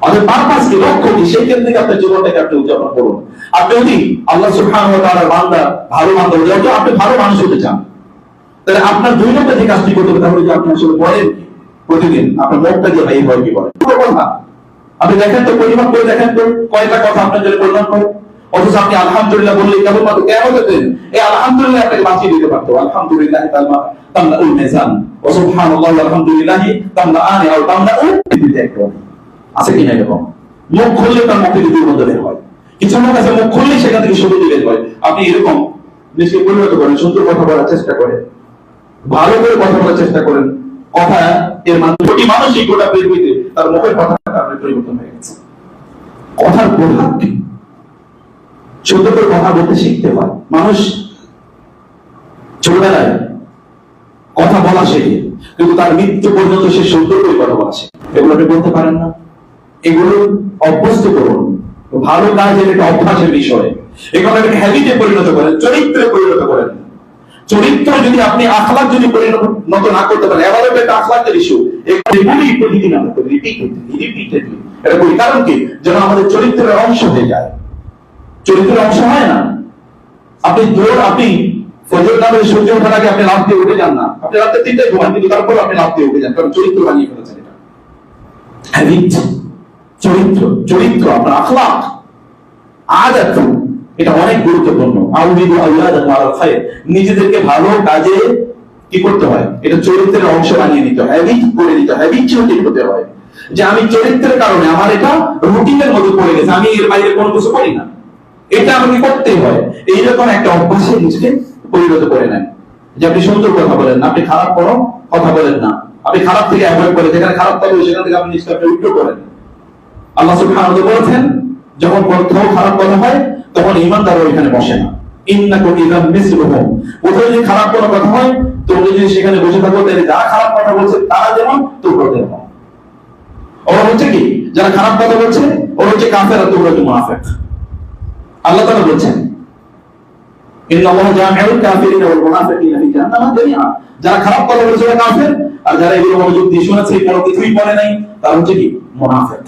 অর্থাৎ পারপাস কি, লক্ষ্য কি, সেই ক্ষেত্রে আপনার জীবনটাকে আপনি উদযাপন করুন। আপনি যদি আল্লাহ সুবহানাহু ওয়া তাআলার বান্দা, ভালো বান্দা হতে চান, আপনি ভালো মানুষ হতে চান, তাহলে আপনার দুই নম্বর যে কাজটি করতে হবে, তাহলে যে আপনি আসলে বলেন প্রতিদিন আপনার মুখটা দিয়ে ভাই হয় কি বলেন কথা। আপনি দেখেন তো, পরিমাপ করে দেখেন তো কয়টা কথা আপনার জন্য কল্যাণ করে। অথচ আপনি আলহামদুলিল্লাহ বললে কেবল মাত্র কিয়ামতের দিন এই আলহামদুলিল্লাহ আপনাকে বাঁচিয়ে দিতে পারতো। আলহামদুলিল্লাহ তামলাউল মিজান ওয়া সুবহানাল্লাহি ওয়া আলহামদুলিল্লাহি তামলাআনি আও তামলাউ দিতে একদম আছে কিনা এরকম। মুখ খুললে তার মুখ থেকে দুর্গন্ধ বের হয়। কিছু লোক আছে মুখ খুললে সেখান থেকে সুগন্ধি বের হয়। আপনি এরকম নিজেকে পরিণত করেন, সুন্দর কথা বলার চেষ্টা করেন, ভালো করে কথা বলার চেষ্টা করেন। কথা এর মাধ্যমে কোটি মানসিক গোটা পৃথিবীতে তার মুখের কথাটা কারণে পরিবর্তন হয়ে গেছে। কথার প্রভাব কি? সুন্দর করে কথা বলতে শিখতে হয়। মানুষ ছোটবেলায় কথা বলা শেখে, কিন্তু তার মৃত্যু পর্যন্ত সে সুন্দর করে কথা বলা শেখে। এগুলো আপনি বলতে পারেন না, এগুলো অভ্যস্ত করুন। ভালো কাজ একটা অভ্যাসের বিষয়, এগুলো একটা হ্যাবিটে পরিণত করেন, চরিত্রে পরিণত করেন। চরিত্র যদি আপনি আখলাক যদি পরিণত না করতে পারেন, এবারে একটা আখলাকের ইস্যু, এগুলি প্রতিদিন আমরা করি, রিপিটেডলি এটা করি। কারণ কি? যেন আমাদের চরিত্রের অংশ হয়ে যায়। চরিত্রের অংশ হয় না। আপনি ফজর নামের সূর্য ওঠার আগে আপনি লাফ দিয়ে উঠে যান না, আপনি রাতে 3টায় ঘুমান, কিন্তু তারপর আপনি লাফ দিয়ে উঠে যান, কারণ চরিত্র বানিয়ে ফেলেছেন। এটা হ্যাবিট, চরিত্র আপনার আখলাক, আদত, এটা অনেক গুরুত্বপূর্ণ। আউলিদু আওলাদাকুম আলাল খায়র, নিজেদেরকে ভালো কাজে কি করতে হয়, এটা চরিত্রের অংশ বানিয়ে নিতে হয়, হ্যাবিট করে নিতে হয়, হ্যাবিট তৈরি করতে হয়। যে আমি চরিত্রের কারণে আমার এটা রুটিনের মধ্যে পড়ে গেছে, আমি এর বাইরে কোনো কিছু করি না, এটা আমাকে করতেই হয়। এইরকম একটা অভ্যাসে নিজেকে পরিণত করে নেন। যে আপনি সুন্দর কথা বলেন না, আপনি খারাপ কোনো কথা বলেন না, আপনি খারাপ থেকে অ্যাভয়েড করেন, যেখানে খারাপ কথা বলে সেখান থেকে আপনি নিজেকে আপনি উইথড্র করেন। আল্লাহ সুবহানাহু ওয়া তাআলা বলেছেন যখন কোথাও খারাপ কথা হয় তখন ঈমানদাররা ওইখানে বসে না। ইন্নাকুম ইযাম মিসলুহুম, কোথাও যদি খারাপ কোনো কথা হয় তোমরা যদি সেখানে বসে থাকো, তাহলে যারা খারাপ কথা বলছে তারা যেমন তোমরা তেমন। ওরা হচ্ছে কি, যারা খারাপ কথা বলছে ওরা হচ্ছে কাফের, আর তোমরা হচ্ছে মুনাফিক। আল্লাহ তাআলা বলেছেন ইন্নাল্লাহা জামিউল কাফিরিনা ওয়াল মুনাফিকিনা ফি জাহান্নাম জামিআ, যারা খারাপ কথা বলছে ওরা কাফের, আর যারা এগুলো মনোযোগ দিয়ে শুনেছে কোনো কিছুই বলে নাই তারা হচ্ছে কি মুনাফিক।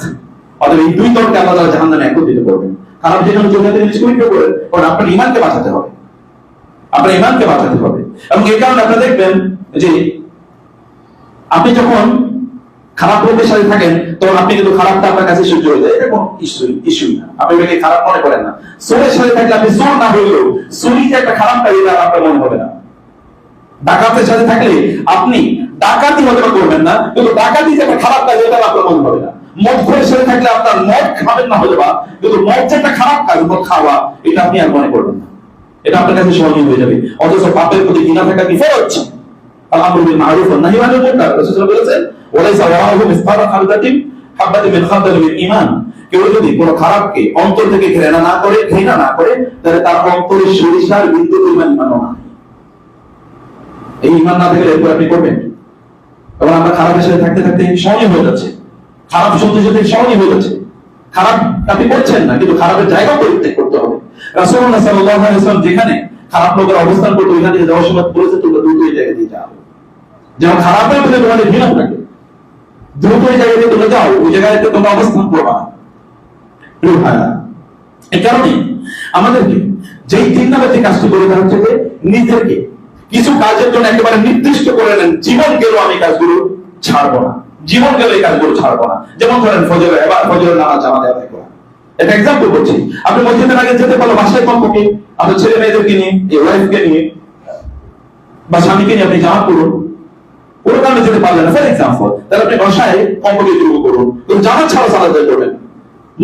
অতএব এই দুই দলকে আল্লাহ তাআলা জাহান্নামে একত্রিত করবেন। খারাপ যেখানে জমিতে নিষ্ক্রিয় করবেন, কারণ আপনার ঈমানকে বাঁচাতে হবে, আপনার ঈমানকে বাঁচাতে হবে। এবং এই কারণে আপনারা দেখবেন যে আপনি যখন খারাপ লোকের সাথে থাকেন তখন আপনি কিন্তু খারাপটা আপনার কাছে সহ্য হয়ে যায়, এটা কোনো ইস্যুই না, আপনি এটাকে খারাপ মনে করেন না। চোরের সাথে থাকলে আপনি চোর না হইলেও চুরি যে একটা খারাপ কাজ এটা আপনার মনে হবে না। ডাকাতের সাথে থাকলে আপনি ডাকাতি হতে করবেন না, কিন্তু ডাকাতি যে একটা খারাপ কাজ এটা আপনার মনে হবে না। মদখোরের সাথে থাকলে আপনার মদ খাবেন না হতে পারে, কিন্তু মদ যে একটা খারাপ কাজ, মদ খাওয়া, এটা আপনি আর মনে করবেন না, এটা আপনার কাছে সহনীয় হয়ে যাবে। অথচ পাপের প্রতি ঘৃণা থাকা কি ফরজ? আল-আমরু বিল মারুফ ওয়ান নাহয়ু আনিল মুনকার, রাসূল বলেছেন ওয়ালাইসা ওয়ারাহু মিসকালু হাববাতিন মিন খারদালিন মিন ঈমান। কেউ যদি কোনো খারাপকে অন্তর থেকে ঘৃণা না করে তাহলে তার অন্তরে সরিষার বিন্দু পরিমাণ ঈমানও নাই। এই ঈমান না থাকলে এরপর আপনি করবেন। এবং আমরা খারাপের সাথে থাকতে থাকতে সহনীয় হয়ে যাচ্ছে, খারাপ সত্যি সাথে সহনীয় হয়ে যাচ্ছে। খারাপ আপনি করছেন না, কিন্তু খারাপের জায়গা পরিত্যাগ করতে হবে। রাসূলুল্লাহ সাল্লাল্লাহু আলাইহি ওয়াসাল্লাম যেখানে খারাপ লোকের অবস্থান করতো ওইখানে যাওয়ার সময় বলেছে তোমরা দ্রুত এই জায়গা দিয়ে যাও, যেমন খারাপের প্রতি তোমাদের ঘৃণা থাকে, দ্রুত ওই জায়গা দিয়ে তোমরা যাও, ওই জায়গায় তোমরা অবস্থান করবা না। প্রিয় ভাইরা, এই কারণে আমাদেরকে যেই 3 নাম্বার যে কাজটি করে দেওয়া হচ্ছে, নিজেকে কিছু কাজের জন্য একেবারে নির্দিষ্ট করে নেন, জীবন গেল আমি কাজগুলো ছাড়বো না, জীবন গেল এই কাজগুলো ছাড়বো না। যেমন ধরেন ফজরের নামাজ জামাতে আদায় করা, এটা এক্সাম্পল বলছি। আপনি মসজিদের আগে যেতে পারলো বাসায় কমপক্ষে আপনার ছেলে মেয়েদেরকে নিয়ে, ওয়াইফকে নিয়ে বা স্বামীকে নিয়ে আপনি জামাত করুন, কোনো কারণে যেতে পারলেন না ফর এক্সাম্পল, তাহলে আপনি বাসায় কমপক্ষে শুরু করুন, কিন্তু জামাত ছাড়া সালাত আদায় করবেন,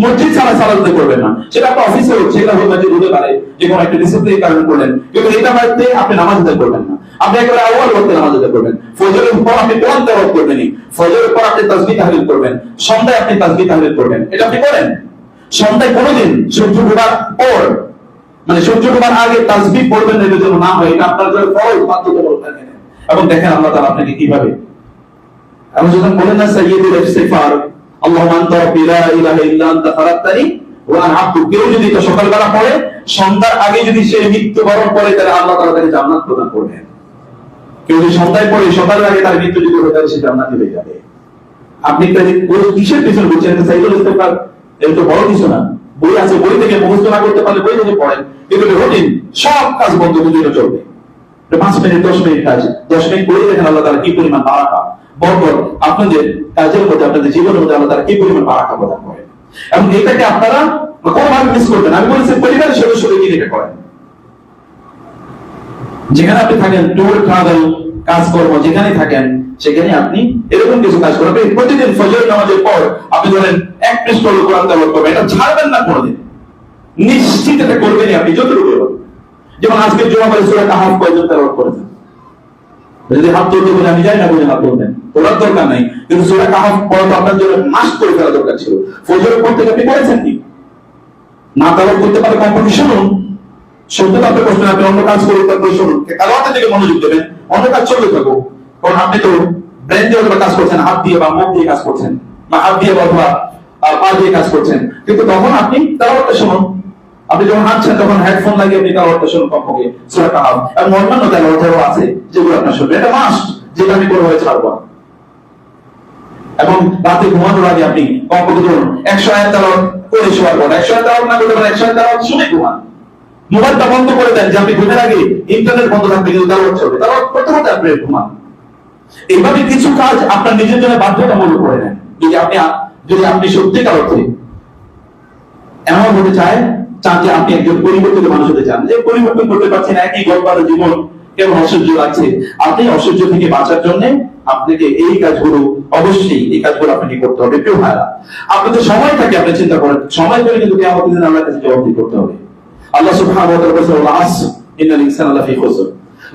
মসজিদ ছাড়া সালাত আদায় করবেন না। সেটা আপনার অফিসে হোক, সেটা হোক মসজিদ হতে পারে, যে কোনো একটা ডিসিপ্লিন কারণে করলেন, কিন্তু এটা বাদে আপনি নামাজ আদায় করবেন না। আপনি একেবারে আউয়াল ওয়াক্তে নামাজ আদায় করবেন, ফজরের পর আপনি কোরআন তেলাওয়াত করবেন, ফজরের পর আপনি তাসবিহ তাহলিল করবেন, সন্ধ্যায় আপনি তাসবিহ তাহলিল করবেন, এটা আপনি করেন। সন্ধ্যায় কোনোদিন সূর্য ডোবার পর, মানে সূর্য ডোবার আগে তাসবিহ পড়বেন না, যদি না হয় এটা আপনার জন্য ফরজ বাধ্যতামূলক থাকে। এবং দেখেন আল্লাহ তাআলা আপনাকে কিভাবে, আপনি যখন বলেন না সাইয়্যিদুল ইস্তিগফার আল্লাহুম্মা আনতা রাব্বি লা ইলাহা ইল্লা আনতা খালাকতানি ওয়া আনা আবদুক, কেউ যদি এটা সকালবেলা পড়ে, সন্ধ্যার আগে যদি সে মৃত্যুবরণ করে, তাহলে আল্লাহ তাআলা তাকে জান্নাত প্রদান করবেন। কেউ যদি সন্ধ্যায় পড়ে সকালের আগে তার মৃত্যু যদি হয়ে যায়, সে জান্নাতি হয়ে যাবে। আপনি ওই কিসের পিছনে বলছেন? সাইয়্যিদুল ইস্তিগফার এটা তো বড় কিছু না, বই আছে, বই থেকে মুখস্থ না করতে পারলে বই থেকে পড়েন, কিন্তু রুটিন সব কাজ বন্ধ করে চলবে। 5 মিনিট 10 মিনিট কাজ 10 মিনিট করে দেখেন আল্লাহ তাআলা কি পরিমাণ বারাকা, বরকত আপনাদের কাজের মধ্যে, আপনাদের জীবনের মধ্যে আল্লাহ তাআলা কি পরিমাণ বারাকা প্রদান করেন। এবং এটাকে আপনারা কোনোভাবে মিস করবেন। আমি বলেছি পরিবারের সদস্যদের কি এটা করেন, যেখানে আপনি থাকেন, ট্যুর ট্রাভেল কাজকর্ম যেখানে থাকেন, সেখানে আপনি এরকম কিছু কাজ করবেন। প্রতিদিন ফজর নামাজের পর আপনি ধরেন 1 পৃষ্ঠা কোরআন তেলাওয়াত করবেন, এটা ছাড়বেন না কোনোদিন, নিশ্চিত এটা করবেনই আপনি যতটুকু করবেন। যেমন আজকে জুমা পরে সূরা কাহফ কয়জন তেলাওয়াত করেছেন? যদি হাত তুলতে বলে আমি জানি না, বলে হাত তুলবেন, তোলার দরকার নাই, কিন্তু সূরা কাহফ পড়া তো আপনার জন্য মাস্ট করে ফেলা দরকার ছিল। ফজরের পর থেকে আপনি করেছেন কি না? তেলাওয়াত করতে পারলে কমপক্ষে শুনুন, শুনতে তো আপনার কষ্ট, আপনি অন্য কাজ করুন, তারপরে শুনুন, তেলাওয়াতের দিকে মনোযোগ দেবেন, অন্য কাজ চলতে থাকুক। কারণ আপনি তো ব্রেন দিয়ে কাজ করছেন, হাত দিয়ে বা মুখ দিয়ে কাজ করছেন, বা হাত দিয়ে অথবা পা দিয়ে কাজ করছেন, কিন্তু তখন আপনি তেলাওয়াতটা শুনুন। আপনি যখন হাঁটছেন তখন হেডফোন লাগিয়ে আপনি তেলাওয়াতটা শুনুন কমপক্ষে সূরা কাহফ, এবং অন্যান্য তেলাওয়াতও আছে যেগুলো আপনার শুনবেন, এটা মাস্ট, যেটা আমি কোনোভাবে ছাড়ব না। এবং রাতে ঘুমানোর আগে আপনি কমপক্ষে ধরুন 100 আয়াত তেলাওয়াত করে শোয়ার পর, 100 আয়াত তেলাওয়াত না করতে পারেন 100 আয়াত তেলাওয়াত শুনে ঘুমান। মোবাইলটা বন্ধ করে দেন, যে আপনি ঘুমের আগে ইন্টারনেট বন্ধ থাকবে, কিন্তু তেলাওয়াত চলবে, তেলাওয়াত করতে করতে আপনি ঘুমান। এইভাবে কিছু কাজ আপনার নিজের জন্য বাধ্যতামূলক করে নেন। যদি আপনি সত্যিকার অর্থে এমন হতে চান যে আপনি একজন পরিবর্তিত মানুষ হতে চান, যে পরিবর্তন করতে পারছেন, একই গল্পের জীবন কেমন অসহ্য লাগছে, আপনি অসহ্য থেকে বাঁচার জন্য আপনাকে এই কাজগুলো অবশ্যই আপনাকে করতে হবে। প্রিয় ভাইরা, আপনাদের সময় থাকে, আপনি চিন্তা করেন, সময় করে কিন্তু কিয়ামতের দিন আল্লাহর কাছে জবাবদিহি করতে হবে। আল্লাহ সুবহানাহু ওয়া তাআলা বলেছেন, ওয়াল আসর ইন্নাল ইনসানা লাফি খুসর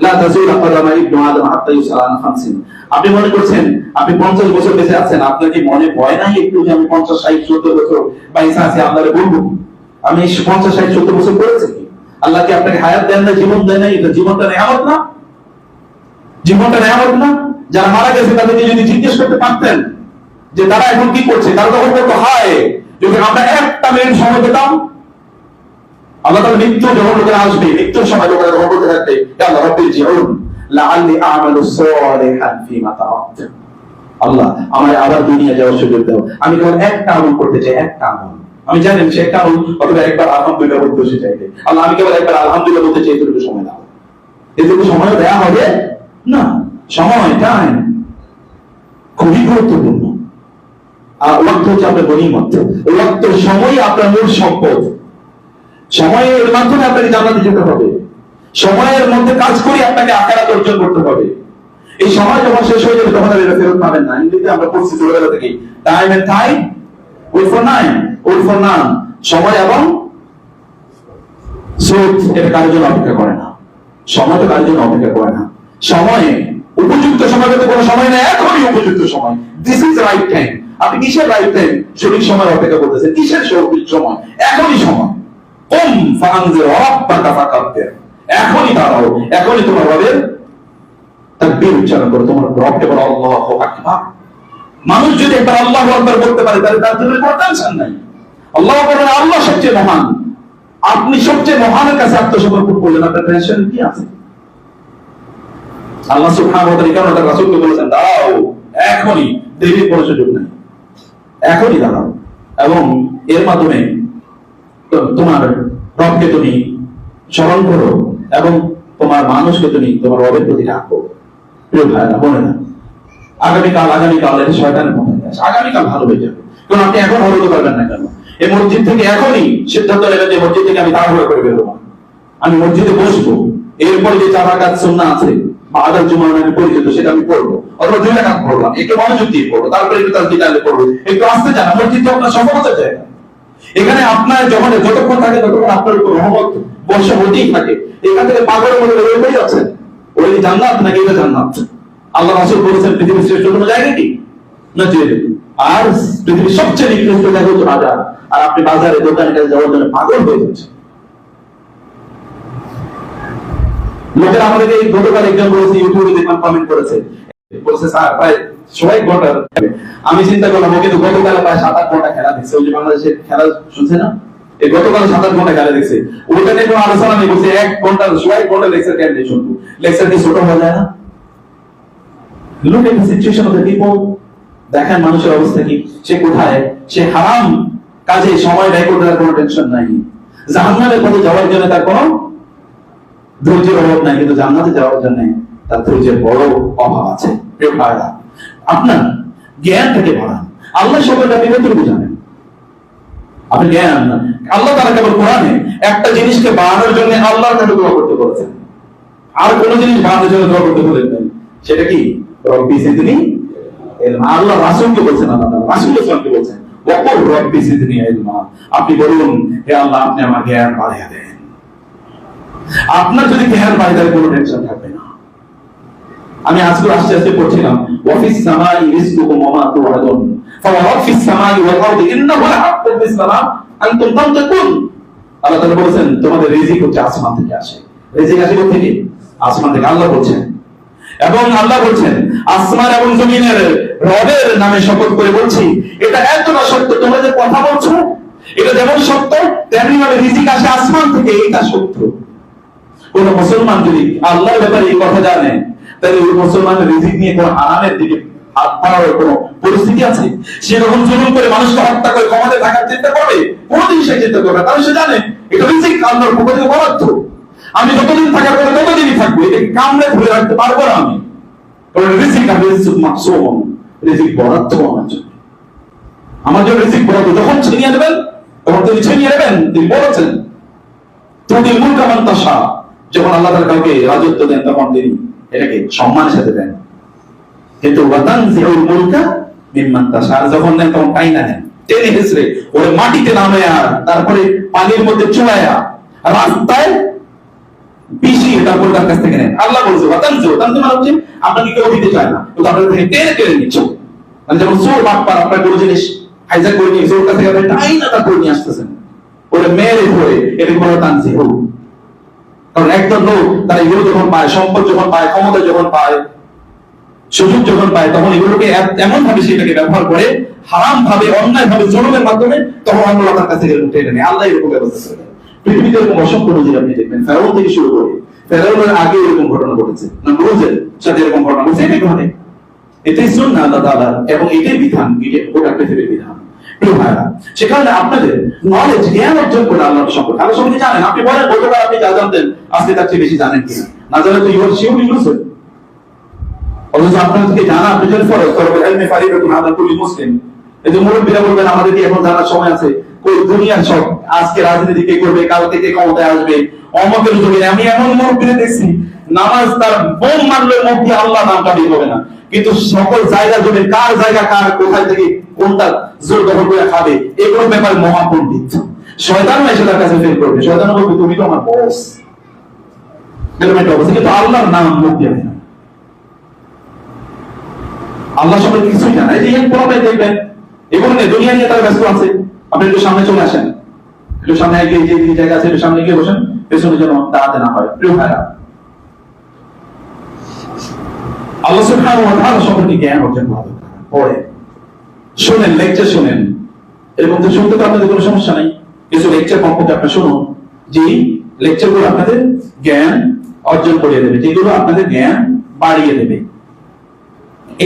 লা তাযুলু কদামা ইবনি আদম হাত্তা ইউসালা আন 50। আপনি মনে করছেন আপনি 50 বছর বেঁচে আছেন, আপনার কি মনে ভয় নাই একটু যে আমি 50 60 70 বছর বাইসা আছি? আপনারে বলবো আমি 50 60 70 বছর করেছি কি? আল্লাহ কি আপনাকে হায়াত দেন না, জীবন দেন না? এটা জীবনটা নেয়ামত না? জীবনটা নেয়ামত না? যারা মারা গেছে তাদেরকে যদি জিজ্ঞেস করতে পারতেন যে তারা এখন কি করছে, তারা তখন বলতো হায় যদি আমরা একটা মিনিট সময় পেতাম। আল্লাহ তাআলা মৃত্যু যখন লোকেরা আসবে, মৃত্যুর সময় লোকেরা তখন বলতে থাকবে, ইয়া আল্লাহ রাব্বিল জিউন লাআল্লি আ'মালু সালিহান ফীমা তারাকত। আল্লাহ আমায় আবার দুনিয়া যাওয়ার সুযোগ দাও, আমি কেবল একটা আমল করতে চাই, একটা আমল। আমি জানি সে একটা আমল, অথবা একবার আলহামদুলিল্লাহ বলতে বসে চাইবে, আল্লাহ আমি কেবল একবার আলহামদুলিল্লাহ বলতে চাই, এতটুকু সময় দাও। এতটুকু সময় দেয়া হবে না। সময় টাইম খুবই গুরুত্বপূর্ণ। ওয়াক্ত হচ্ছে আপনার গনিমত। ওয়াক্ত সময় আপনার মূল সম্পদ। সময়ের মাধ্যমে আপনাকে জান্নাতে যেতে হবে। সময়ের মধ্যে কাজ করে আপনাকে আখিরাত অর্জন করতে হবে। এই সময় যখন শেষ হয়ে যাবে তখন আর এটা ফেরত পাবেন না। ইংরেজিতে আমরা পড়ছি ছোটবেলা থেকে, time and time wait for nine, wait for none. সময় এবং স্রোত এটা কারোর জন্য অপেক্ষা করে না। সময় তো কারোর জন্য অপেক্ষা করে না। সময়ে উপযুক্ত সময় বলতে কোনো সময় নেই, এখনই উপযুক্ত সময়। This is right time. আপনি কিসের রাইট টাইম, সঠিক সময় অপেক্ষা করতেছেন? কিসের সঠিক সময়? এখনই সময়। কুম ফাআনজির রাব্বাকা ফাকাব্বির। এখনই দাঁড়াও, এখনই তোমার রবের তাকবীর উচ্চারণ করো, তোমার রবকে বলো আল্লাহু আকবার। মানুষ যদি একবার আল্লাহু আকবার বলতে পারে তাহলে তার জন্য কোনো টেনশন নাই। আল্লাহু আকবার, আল্লাহ সবচেয়ে মহান, আপনি সবচেয়ে মহানের কাছে আত্মসমর্পণ করলেন, আপনার টেনশন কি আছে? আল্লাহ সুবহানাহু ওয়া তাআলা কেন তার রাসূলকে বলেছেন দাঁড়াও, এখনই, দেরির কোনো সুযোগ নেই, এখনই দাঁড়াও। এবং এর মাধ্যমে তোমার রবকে তুমি স্মরণ করো এবং তোমার মানুষকে তুমি তোমার রবের প্রতি রাখো। প্রিয় ভাইরা বোনেরা, আগামীকাল এর শয়তানের মধ্যে আছে, আগামীকাল ভালো হয়ে যাবে। কারণ আপনি এখন ভালো হতে পারবেন না কেন? এই মসজিদ থেকে এখনই সিদ্ধান্ত নেবেন যে মসজিদ থেকে আমি তাড়াহুড়া করে বেরোবো, আমি মসজিদে বসবো, এরপরে যে 4 রাকাত সুন্নাহ আছে বাদাল জুমা নামে পরিচিত সেটা আমি পড়বো, অথবা 2 রাকাত পড়লাম, একটু মনোযোগ দিয়ে পড়বো, তারপরে একটু তাসবিহ তাহলে পড়বো, একটু আস্তে যান। মসজিদে আপনার সফলতা চাই না। এখানে আপনার যতক্ষণ থাকে ততক্ষণ আপনার উপর রহমত বর্ষা হতেই থাকে। এখান থেকে পাগলের মধ্যে বের হয়ে যাচ্ছেন, ওই জান্নাত নাকি এটা জান্নাত? আল্লাহ রাসূল বলেছেন পৃথিবীর শ্রেষ্ঠ কোনো জায়গা কি না জেল, আর পৃথিবীর সবচেয়ে নিকৃষ্ট জায়গা হচ্ছে বাজার। আর আপনি বাজারে দোকানে কাছে যাওয়ার জন্য পাগল হয়ে যাচ্ছেন। লোকেরা আমাদের এই গতকাল একজন বলেছে, ইউটিউবে দেখলাম কমেন্ট করেছে, বলছে স্যার প্রায় 6 ঘন্টা। আমি চিন্তা করলাম ও কিন্তু গতকাল প্রায় 7-8 ঘন্টা খেলা দেখছে। ওই যে বাংলাদেশের খেলা শুনছে না, এই গতকাল 7-8 ঘন্টা খেলা দেখছে। ওইটা নিয়ে কোনো আলোচনা নেই, বলছে 1 ঘন্টা 6 ঘন্টা লেকচার কেন দিয়ে শুনবো? লেকচার কি ছোট হয়ে যায় না? Look at the situation of the people. দেখেন মানুষের অবস্থা কি, সে কোথায়, সে হারাম কাজে সময় ব্যয় করতে তার কোনো টেনশন নাই। জাহান্নামের পথে যাওয়ার জন্য তার কোনো ধৈর্যের অভাব নাই, কিন্তু জান্নাতে যাওয়ার জন্য তার ধৈর্যের বড় অভাব আছে। প্রিয় ভাইরা, আপনার জ্ঞানটাকে বাড়ান। আল্লাহ সকলটা আপনি কতটুকু জানেন? আপনি জ্ঞান, আল্লাহ তাআলা কেবল কোরআনে একটা জিনিসকে বাড়ানোর জন্য আল্লাহর কাছে দোয়া করতে বলেছেন, আর কোন জিনিস বাড়ানোর জন্য দোয়া করতে বলেন নাই। সেটা কি? রব্বি জিদনি ইলমা। আল্লাহ রাসূলকে বলছেন, আল্লাহ তাআলা রাসূলকে বলছেন ওয়াকুর রব্বি জিদনি ইলমা। আপনি বলুন হে আল্লাহ আপনি আমার জ্ঞান বাড়িয়ে দেন। আপনার যদি জ্ঞান বাড়ে তাহলে কোনো টেনশন থাকবে না। আমি আজকে আস্তে পড়ছিলাম ওয়াফিস সামাই রিজকুকুম ওয়া মা তুআদুন ফাওয়াফিস সামাই ওয়াল আরদি ইন্নাহু লাহাক্কুম মিসলা আনতুম তানতাকুন। আল্লাহ তাআলা বলেছেন তোমাদের রিজিক হচ্ছে আসমান থেকে আসে। রিজিক আসে কোথা থেকে? আসমান থেকে, আল্লাহ বলছেন। এবং আল্লাহ বলছেন আসমান এবং জমিনের রবের নামে শপথ করে বলছি এটা এতটা সত্য, তোমরা যে কথা বলছো এটা যেমন সত্য তেমনি ভাবে রিজিক আসে আসমান থেকে, এটা সত্য। কোন মুসলমান যদি আল্লাহর ব্যাপারে এই কথা জানে তাহলে ওই মুসলমানের রিজিক নিয়ে কোন হারামের দিকে হাত বাড়ানোর কোন পরিস্থিতি আছে? সে যখন জুলুম করে মানুষকে হত্যা করে ক্ষমতায় থাকার চিন্তা করবে? কোনদিন সে চিন্তা করবে? কারণ সে জানে এটা রিজিক আল্লাহর পক্ষ থেকে বরাদ্দ। আমি যতদিন থাকার কথা ততদিনই থাকবো, এটাকে কামড়ে ধরে রাখতে পারবো না আমি। কারণ রিজিক মাকসুম, রিজিক বরাদ্দ আমার জন্য রিজিক বরাদ্দ। যখন ছিনিয়ে নেবেন তখন তিনি ছিনিয়ে নেবেন। তিনি বলেছেন তুই মুলকা মান তাশা, যখন আল্লাহ তাআলা কাউকে রাজত্ব দেন তখন তিনি এটাকে সম্মানের সাথে দেন। কিন্তু ওয়াতানজিউল মুলকা মিম্মান তাশা, যখন দেন তখন টাইনা নেন, টেনে হেসড়ে ওরে মাটিতে নামায়া তারপরে পানির মধ্যে চুবায়া রাস্তায় পিছিয়ে তারপর তার কাছ থেকে নেন। আল্লাহ বলছে ওয়াতানজিউ, তানজিউ মানে হচ্ছে আপনাকে কেউ দিতে চায় না, কিন্তু আপনার থেকে টেনে নিচ্ছে। মানে যেমন চোর বাটপার আপনার কোনো জিনিস হাইজ্যাক করে নিয়ে চোর কাছে আপনি টাইনা তারপর নিয়ে আসতেছেন, ওরে মেরে ধরে, এটা কোনো তানজিউ। কারণ একজন লোক তারা এগুলো যখন পায়, সম্পদ যখন পায়, ক্ষমতা যখন পায়, সুযোগ যখন পায়, তখন এগুলোকে এমন ভাবে সেটাকে ব্যবহার করে হারাম ভাবে, অন্যায় ভাবে, জুলুমের মাধ্যমে, তখন আল্লাহ তার কাছে এগুলো টেনে নেয়। আল্লাহ এরকম ব্যবস্থা করে দেয়। পৃথিবীতে এরকম অসংখ্য নজির আপনি দেখবেন, ফেরাউন থেকে শুরু করে, ফেরাউনের আগে এরকম ঘটনা ঘটেছে, নমরুদের সাথে এরকম ঘটনা ঘটেছে। এটাই ঘটে, এটাই সুন্নাহ আল্লাহ তাআলার, এবং এটাই বিধান, গোটা পৃথিবীর বিধান। প্রিয় ভাইরা, সেখানে আপনাদের নলেজ, জ্ঞান অর্জন করে আল্লাহর সম্পর্কে আল্লাহ সম্পর্কে জানেন। আপনি বলেন গতকাল আপনি যা জানতেন আজকে তার চেয়ে বেশি জানেন কিনা? না জানেন তো ইউর শিওর ইউসুফ। অথচ আপনার থেকে জানা আপনার জন্য ফরজ। তরফ ইলমি ফারিদাতুন আলা কুল্লি মুসলিম, এই যে মুরব্বীরা বলবেন আমাদের কি এখন জানার সময় আছে? ওই দুনিয়ার সব, আজকে রাজনীতি কে করবে, কালকে কে ক্ষমতায় আসবে, অমকের জমিনে। আমি এমন মুরব্বীরা দেখছি নামাজ তার বোম মারলে মুখ দিয়ে আল্লাহ নামটা বের হবে না, কিন্তু সকল জায়গা জমি কার জায়গা কার কোথায় থেকে কোনটা জোর দখল করে খাবে এগুলো ব্যাপারে মহাপণ্ডিত। শয়তান এসে তার কাছে ফেল করবে, শয়তান বলবে তুমি তো আমার বস, এরকম একটা অবস্থা। কিন্তু আল্লাহর নাম মুখ দিয়ে না, আল্লাহ সম্পর্কে কিছুই জানা। এই যে পোলাপাই দেখবেন এগুলো নিয়ে দুনিয়া নিয়ে তারা ব্যস্ত আছে। আপনি একটু সামনে চলে আসেন, একটু সামনে গিয়ে যে জায়গা আছে একটু সামনে গিয়ে বসেন, পেছনে যেন দাঁড়াতে না হয়। প্রিয় ভাইরা, আল্লাহ সুবহানাহু ওয়া তাআলা সম্পর্কে জ্ঞান অর্জন করা দরকার। পড়ে শুনেন, লেকচার শুনেন, এরকম তো শুনতে তো আপনাদের কোনো সমস্যা নাই। কিছু লেকচার কমপক্ষে আপনারা শুনুন, যে লেকচারগুলো আপনাদের জ্ঞান অর্জন করিয়ে দেবে, যেগুলো আপনাদের জ্ঞান বাড়িয়ে দেবে।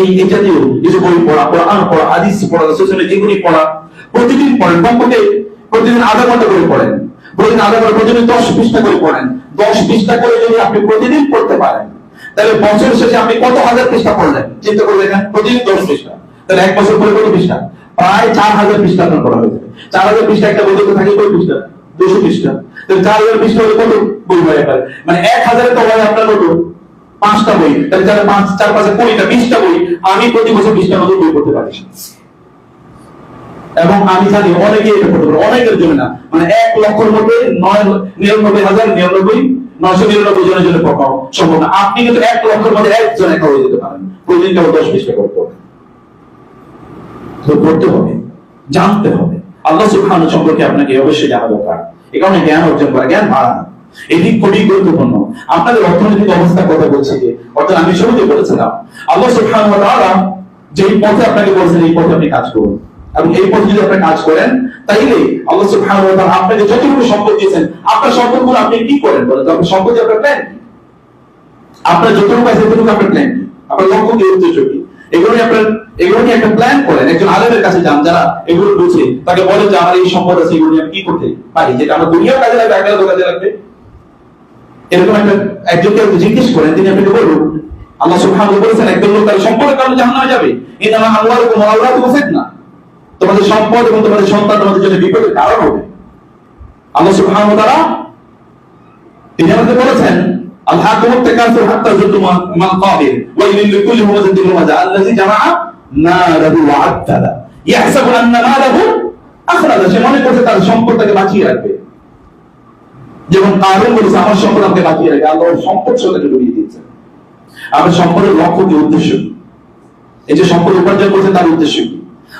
এই জাতীয় কিছু বই পড়া, কোরআন পড়া, হাদিস পড়া, রাসূলের জীবনী পড়া, প্রতিদিন পড়েন, কমপক্ষে প্রতিদিন আধা ঘন্টা করে পড়েন, প্রতিদিন আধা ঘন্টা, প্রতিদিন 10 পৃষ্ঠা করে পড়েন। 10 পৃষ্ঠা করে যদি আপনি প্রতিদিন পড়তে পারেন, তাহলে বছর শেষে আপনি কত হাজার পৃষ্ঠা পড়লেন চিন্তা করে দেখেন। প্রতিদিন 10 পৃষ্ঠা, তাহলে এক বছর পরে কত পৃষ্ঠা? প্রায় 4000 পৃষ্ঠা আপনার পড়া হয়ে যাবে। 4000 পৃষ্ঠা একটা বইতে থাকে কত পৃষ্ঠা? 200 পৃষ্ঠা। তাহলে 4000 পৃষ্ঠা হলে কত বই হয়? মানে 1000 তো হয় আপনার কত? 5টা বই। তাহলে 5 4 5 20টা 20টা বই। আমি প্রতি বছর 20টা নতুন বই পড়তে পারি, এবং আমি জানি অনেকেই এটা পড়তে পারে, অনেকের জন্য না। মানে 1 লক্ষের মধ্যে 99,999 জনের জন্য পড়া সম্ভব না। আপনি কিন্তু 1 লক্ষের মধ্যে একজন একা হয়ে যেতে পারেন। প্রতিদিন কেউ 10 পৃষ্ঠা করে পড়বেন। তো পড়তে হবে, জানতে হবে। আল্লাহ সুবহানাহু সম্পর্কে আপনাকে অবশ্যই জানা দরকার। এই কারণে জ্ঞান অর্জন করা, জ্ঞান বাড়ানো, এটি খুবই গুরুত্বপূর্ণ। আপনাদের অর্থনৈতিক অবস্থার কথা বলছি, অর্থাৎ আমি শুরুতে বলেছিলাম আল্লাহ সুবহানাহু ওয়া তাআলা যেই পথে আপনাকে বলেছেন এই পথে আপনি কাজ করুন, এবং এই পথে যদি আপনি কাজ করেন তাইলে আল্লাহ সুবহানাহু ওয়া তাআলা আপনাকে যতটুকু সম্পদ দিয়েছেন, আপনার সম্পদগুলো আপনি কি করেন বলেন তো? আপনার সম্পদ, আপনার প্ল্যান কি? আপনার যতটুকু আছে ততটুকু আপনার প্ল্যান কি? আপনার লক্ষ্য কি, উদ্দেশ্য কি? এগুলো নিয়ে একটা প্ল্যান করেন। একজন আলেমের কাছে যান যারা এগুলো বুঝে, তাকে বলেন যে আমার এই সম্পদ আছে, এগুলো নিয়ে আমি কি করতে পারি, যেটা আমার দুনিয়ার কাজে লাগবে, আখিরাতের কাজে লাগবে। এরকম একজনকে জিজ্ঞেস করেন, তিনি আপনাকে বলুন আল্লাহ সুবহানাহু ওয়া তাআলা বলেছেন একজন লোক তার সম্পদের কারণে জাহান্নামে যাবে। ইন্নামা আমওয়ালুকুম ওয়া আওলাদুকুম ফিতনা, তোমাদের সম্পদ এবং তোমাদের সন্তান তোমাদের জন্য বিপদের কারণ হবে। আল্লাহ সুবহানাহু ওয়া তাআলা তিনি আমাদের বলেছেন আল্লাহুম্মা তাকাসুর হাত্তা যুরতুম মাকাবির ওয়া লিকুল্লি হুমাযাতিন লুমাযা আল্লাযী জামাআ নারাহু ওয়া আদ্দালা ইয়াহসাবু আন্না মালাহু আখরাজা, সে মনে করছে তার সম্পদটাকে বাঁচিয়ে রাখবে। যেমন কারণ বলেছে আমার সম্পদ আমাকে বাঁচিয়ে রাখবে, আল্লাহর সম্পদ সাথে জড়িয়ে দিয়েছে। আমার সম্পদের লক্ষ্য কি, উদ্দেশ্য কি? এই যে সম্পদ উপার্জন করছে তার উদ্দেশ্য কি?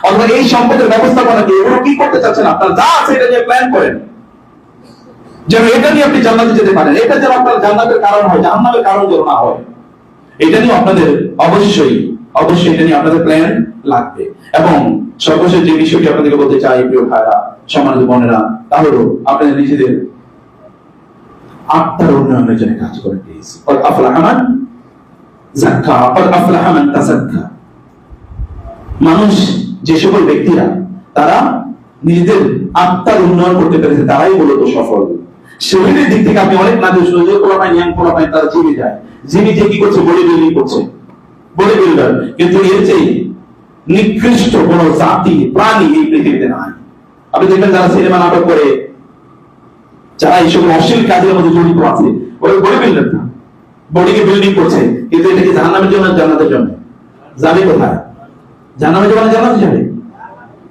অথবা এই সম্পদের ব্যবস্থাপনা কি, এগুলো কি করতে চাচ্ছেন? আপনার যা আছে এটা নিয়ে প্ল্যান করেন, যেন এটা নিয়ে আপনি জান্নাতে যেতে পারেন, এটা যেন আপনার জান্নাতের কারণ হয়, জাহান্নামের কারণ যেন না হয়। এটা নিয়ে আপনাদের অবশ্যই এটা নিয়ে আপনাদের প্ল্যান লাগবে। এবং সর্বশেষ যে বিষয়টি আপনাদেরকে বলতে চাই প্রিয় ভাইরা, সম্মানিত বোনেরা, তা হলো আপনাদের নিজেদের আত্মার উন্নয়নের জন্য কাজ করেন প্লিজ। ক্বাদ আফলাহা মান যাক্কা, ক্বাদ আফলাহা মান তাযাক্কা। মানুষ, যে সকল ব্যক্তিরা তারা নিজেদের আত্মার উন্নয়ন করতে পেরেছে তারাই মূলত সফল। শরীরের দিক থেকে আপনি অনেক নাজুক, সুযোগ পোলাপাই নিয়ম পোলাপাই তারা জিমে যায়, জিমে যে কি করছে, বডি বিল্ডিং করছে, বডি বিল্ডার। কিন্তু এর চেয়ে নিকৃষ্ট কোন জাতি প্রাণী এই পৃথিবীতে নাই। আপনি দেখবেন যারা সিনেমা নাটক করে, যারা এইসব অশ্লীল কাজের মধ্যে জড়িত আছে, ওরা বডি বিল্ডার না, বডিকে বিল্ডিং করছে। কিন্তু এটা কি জাহান্নামের জন্য, জান্নাতের জন্য? যাবে কোথায়? জাহান্নামে যাবে না জান্নাতে যাবে।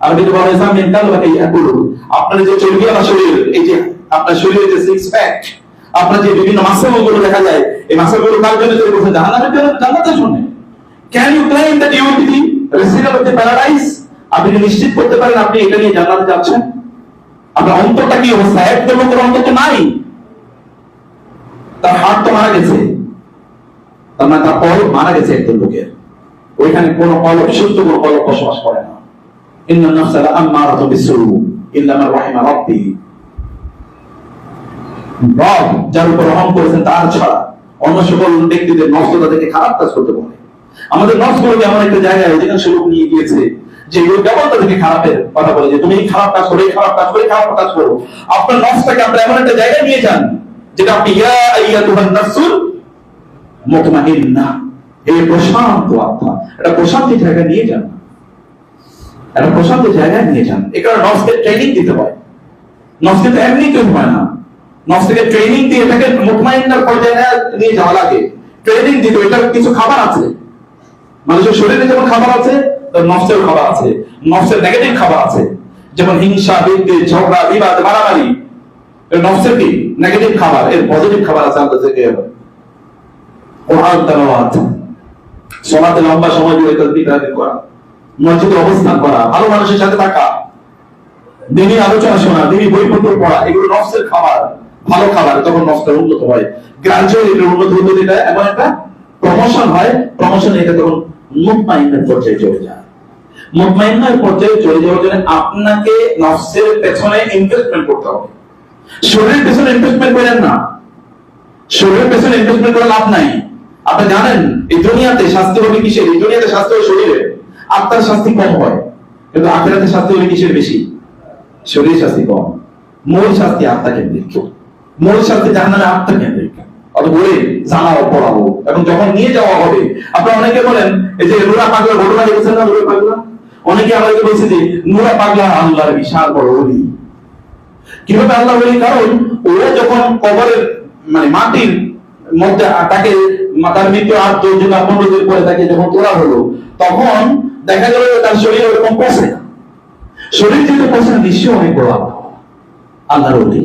আর কিন্তু বলা হয়েছে আমি কালবাকে ইয়াকুলু, আপনার যে চর্বিওয়ালা শরীর, এই যে আপনার শরীরে যে সিক্স প্যাক, আপনার যে বিভিন্ন মাসলগুলো দেখা যায়, এই মাসলগুলো কার জন্য তৈরি করছেন? জাহান্নামের জন্য, জান্নাতের জন্য। Can you claim that you will be resident of the paradise? আপনি কি নিশ্চিত করতে পারেন আপনি এটা নিয়ে জান্নাতে যাচ্ছেন? আপনার অন্তরটা কি অবস্থা? একদম লোকের অন্তর তো নাই, তার হাত তো মারা গেছে, তার মানে তার কলব মারা গেছে একদম লোকের। ওইখানে কোনো কলব, শুদ্ধ কোনো কলব বসবাস করে না। ইন্নান নাফসা লাআম্মারাতুন বিসসূ ইল্লা মান রাহিমা রাব্বি। রব যার উপর রহম করেছেন তার ছাড়া অন্য সকল ব্যক্তিদের নফস তাদেরকে খারাপ কাজ করতে বলে। আমাদের নফসগুলোকে এমন একটা জায়গায় যেখানে সুযোগ নিয়ে গিয়েছে যে ওই কেবল তাদেরকে খারাপের কথা বলে, যে তুমি এই খারাপ কাজ করো, এই খারাপ কাজ করো, এই খারাপ কাজ করো। আপনার নফসটাকে আপনারা এমন একটা জায়গায় নিয়ে যান যেটা আপনি ইয়া আইয়াতুহান নাফসুল মুতমাইন্নাহ, এই প্রশান্ত আত্মা, এটা প্রশান্তি জায়গায় নিয়ে যান। একটা প্রশান্ত জায়গায় নিয়ে যান। এই কারণে নফসকে ট্রেনিং দিতে হয়। নফসকে তো এমনি কেউ হয় না, নফসকে ট্রেনিং দিয়ে এটাকে মুতমাইন্নার পর্যায়ে নিয়ে যাওয়া লাগে। ট্রেনিং দিতে এটার কিছু খাবার আছে, মানুষের শরীরে যেমন খাবার আছে নফসের খাবার আছে, নফসের নেগেটিভ খাবার আছে, যেমন হিংসা, বিদ্বেষ, ঝগড়া, বিবাদ, মারামারি, নফসের কি নেগেটিভ খাবার। এর পজিটিভ খাবার আছে আল্লাহ থেকে কোরআন তেলাওয়াত, সালাতে লম্বা সময় ধরে তাসবিহ তাহলিল করা, মসজিদে অবস্থান করা, ভালো মানুষের সাথে থাকা, দিনী আলোচনা শোনা, দিনী বইপত্র পড়া, এগুলো নফসের খাবার, ভালো খাবার। তখন নফসটা উন্নত হয়, গ্রাজুয়ালি এটা উন্নত হতে দিলে এমন একটা প্রমোশন হয়, প্রমোশন এটা তখন মুতমাইন্নার পর্যায়ে চলে যায়। মুতমাইন্নার পর্যায়ে চলে যাওয়ার জন্য আপনাকে নফসের পেছনে ইনভেস্টমেন্ট করতে হবে। শরীরের পেছনে ইনভেস্টমেন্ট করেন না, শরীরের পেছনে ইনভেস্টমেন্ট করে লাভ নাই। আপনি জানেন এই দুনিয়াতে শাস্তি হবে কিসের? এই দুনিয়াতে শাস্তি হবে শরীরে, আত্মার শাস্তি কম হয়, কিন্তু আখিরাতে শাস্তি হবে কিসের বেশি? শরীরের শাস্তি কম। মূল শাস্তি আত্মা কেন্দ্রিক, মূল শাস্তি জাহান্নামে আত্মা কেন্দ্রিক। অত বলে জানাও পড়াবো এবং যখন নিয়ে যাওয়া হবে, আপনারা অনেকে বলেন এই যে নুরা পাগলার ঘটনা দেখেছেন না? নুরা পাগলা, অনেকে আমাদেরকে বলছে যে নুরা পাগলা আল্লাহর বিশাল বড় ওলি। কিভাবে আল্লাহ বলি? কারণ ও যখন কবরের মানে মাটির মধ্যে তাকে মাথার মৃত্যু 8 দিন বা 15 দিন পরে তাকে যখন তোলা হলো, তখন দেখা গেল তার শরীর ওরকম পচে না। শরীর যেহেতু পচে না, নিশ্চয়ই অনেক বড় আল্লাহর ওলি।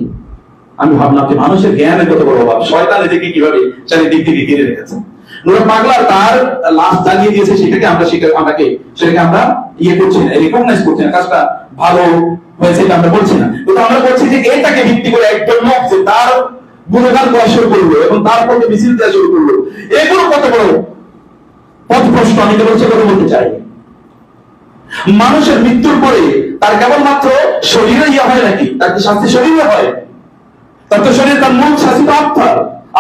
আমি ভাবলাম যে মানুষের জ্ঞানের কত বড় অভাব, শয়তান এদিকে কিভাবে চারিদিক থেকে ঘিরে রেখেছে। নুরা পাগলা তার লাশ জ্বালিয়ে দিয়েছে, সেটাকে আমরা ইয়ে করছি না, রিকগনাইজ করছি না, কাজটা ভালো হয়েছে এটা আমরা বলছি না, কিন্তু আমরা বলছি যে এটাকে ভিত্তি করে একজন লোক যে তার গুণগান করা শুরু করলো এবং তারপরে মিছিল দেওয়া শুরু করলো, এগুলো কত বড় পথভ্রষ্ট। আমি তো বলছি কথা বলতে চাই, মানুষের মৃত্যুর পরে তার কেবলমাত্র শরীরে ইয়ে হয় নাকি? তার কি শাস্তি শরীরে হয়? তার তো শরীরে তার মূল শাস্তি তো আত্মা।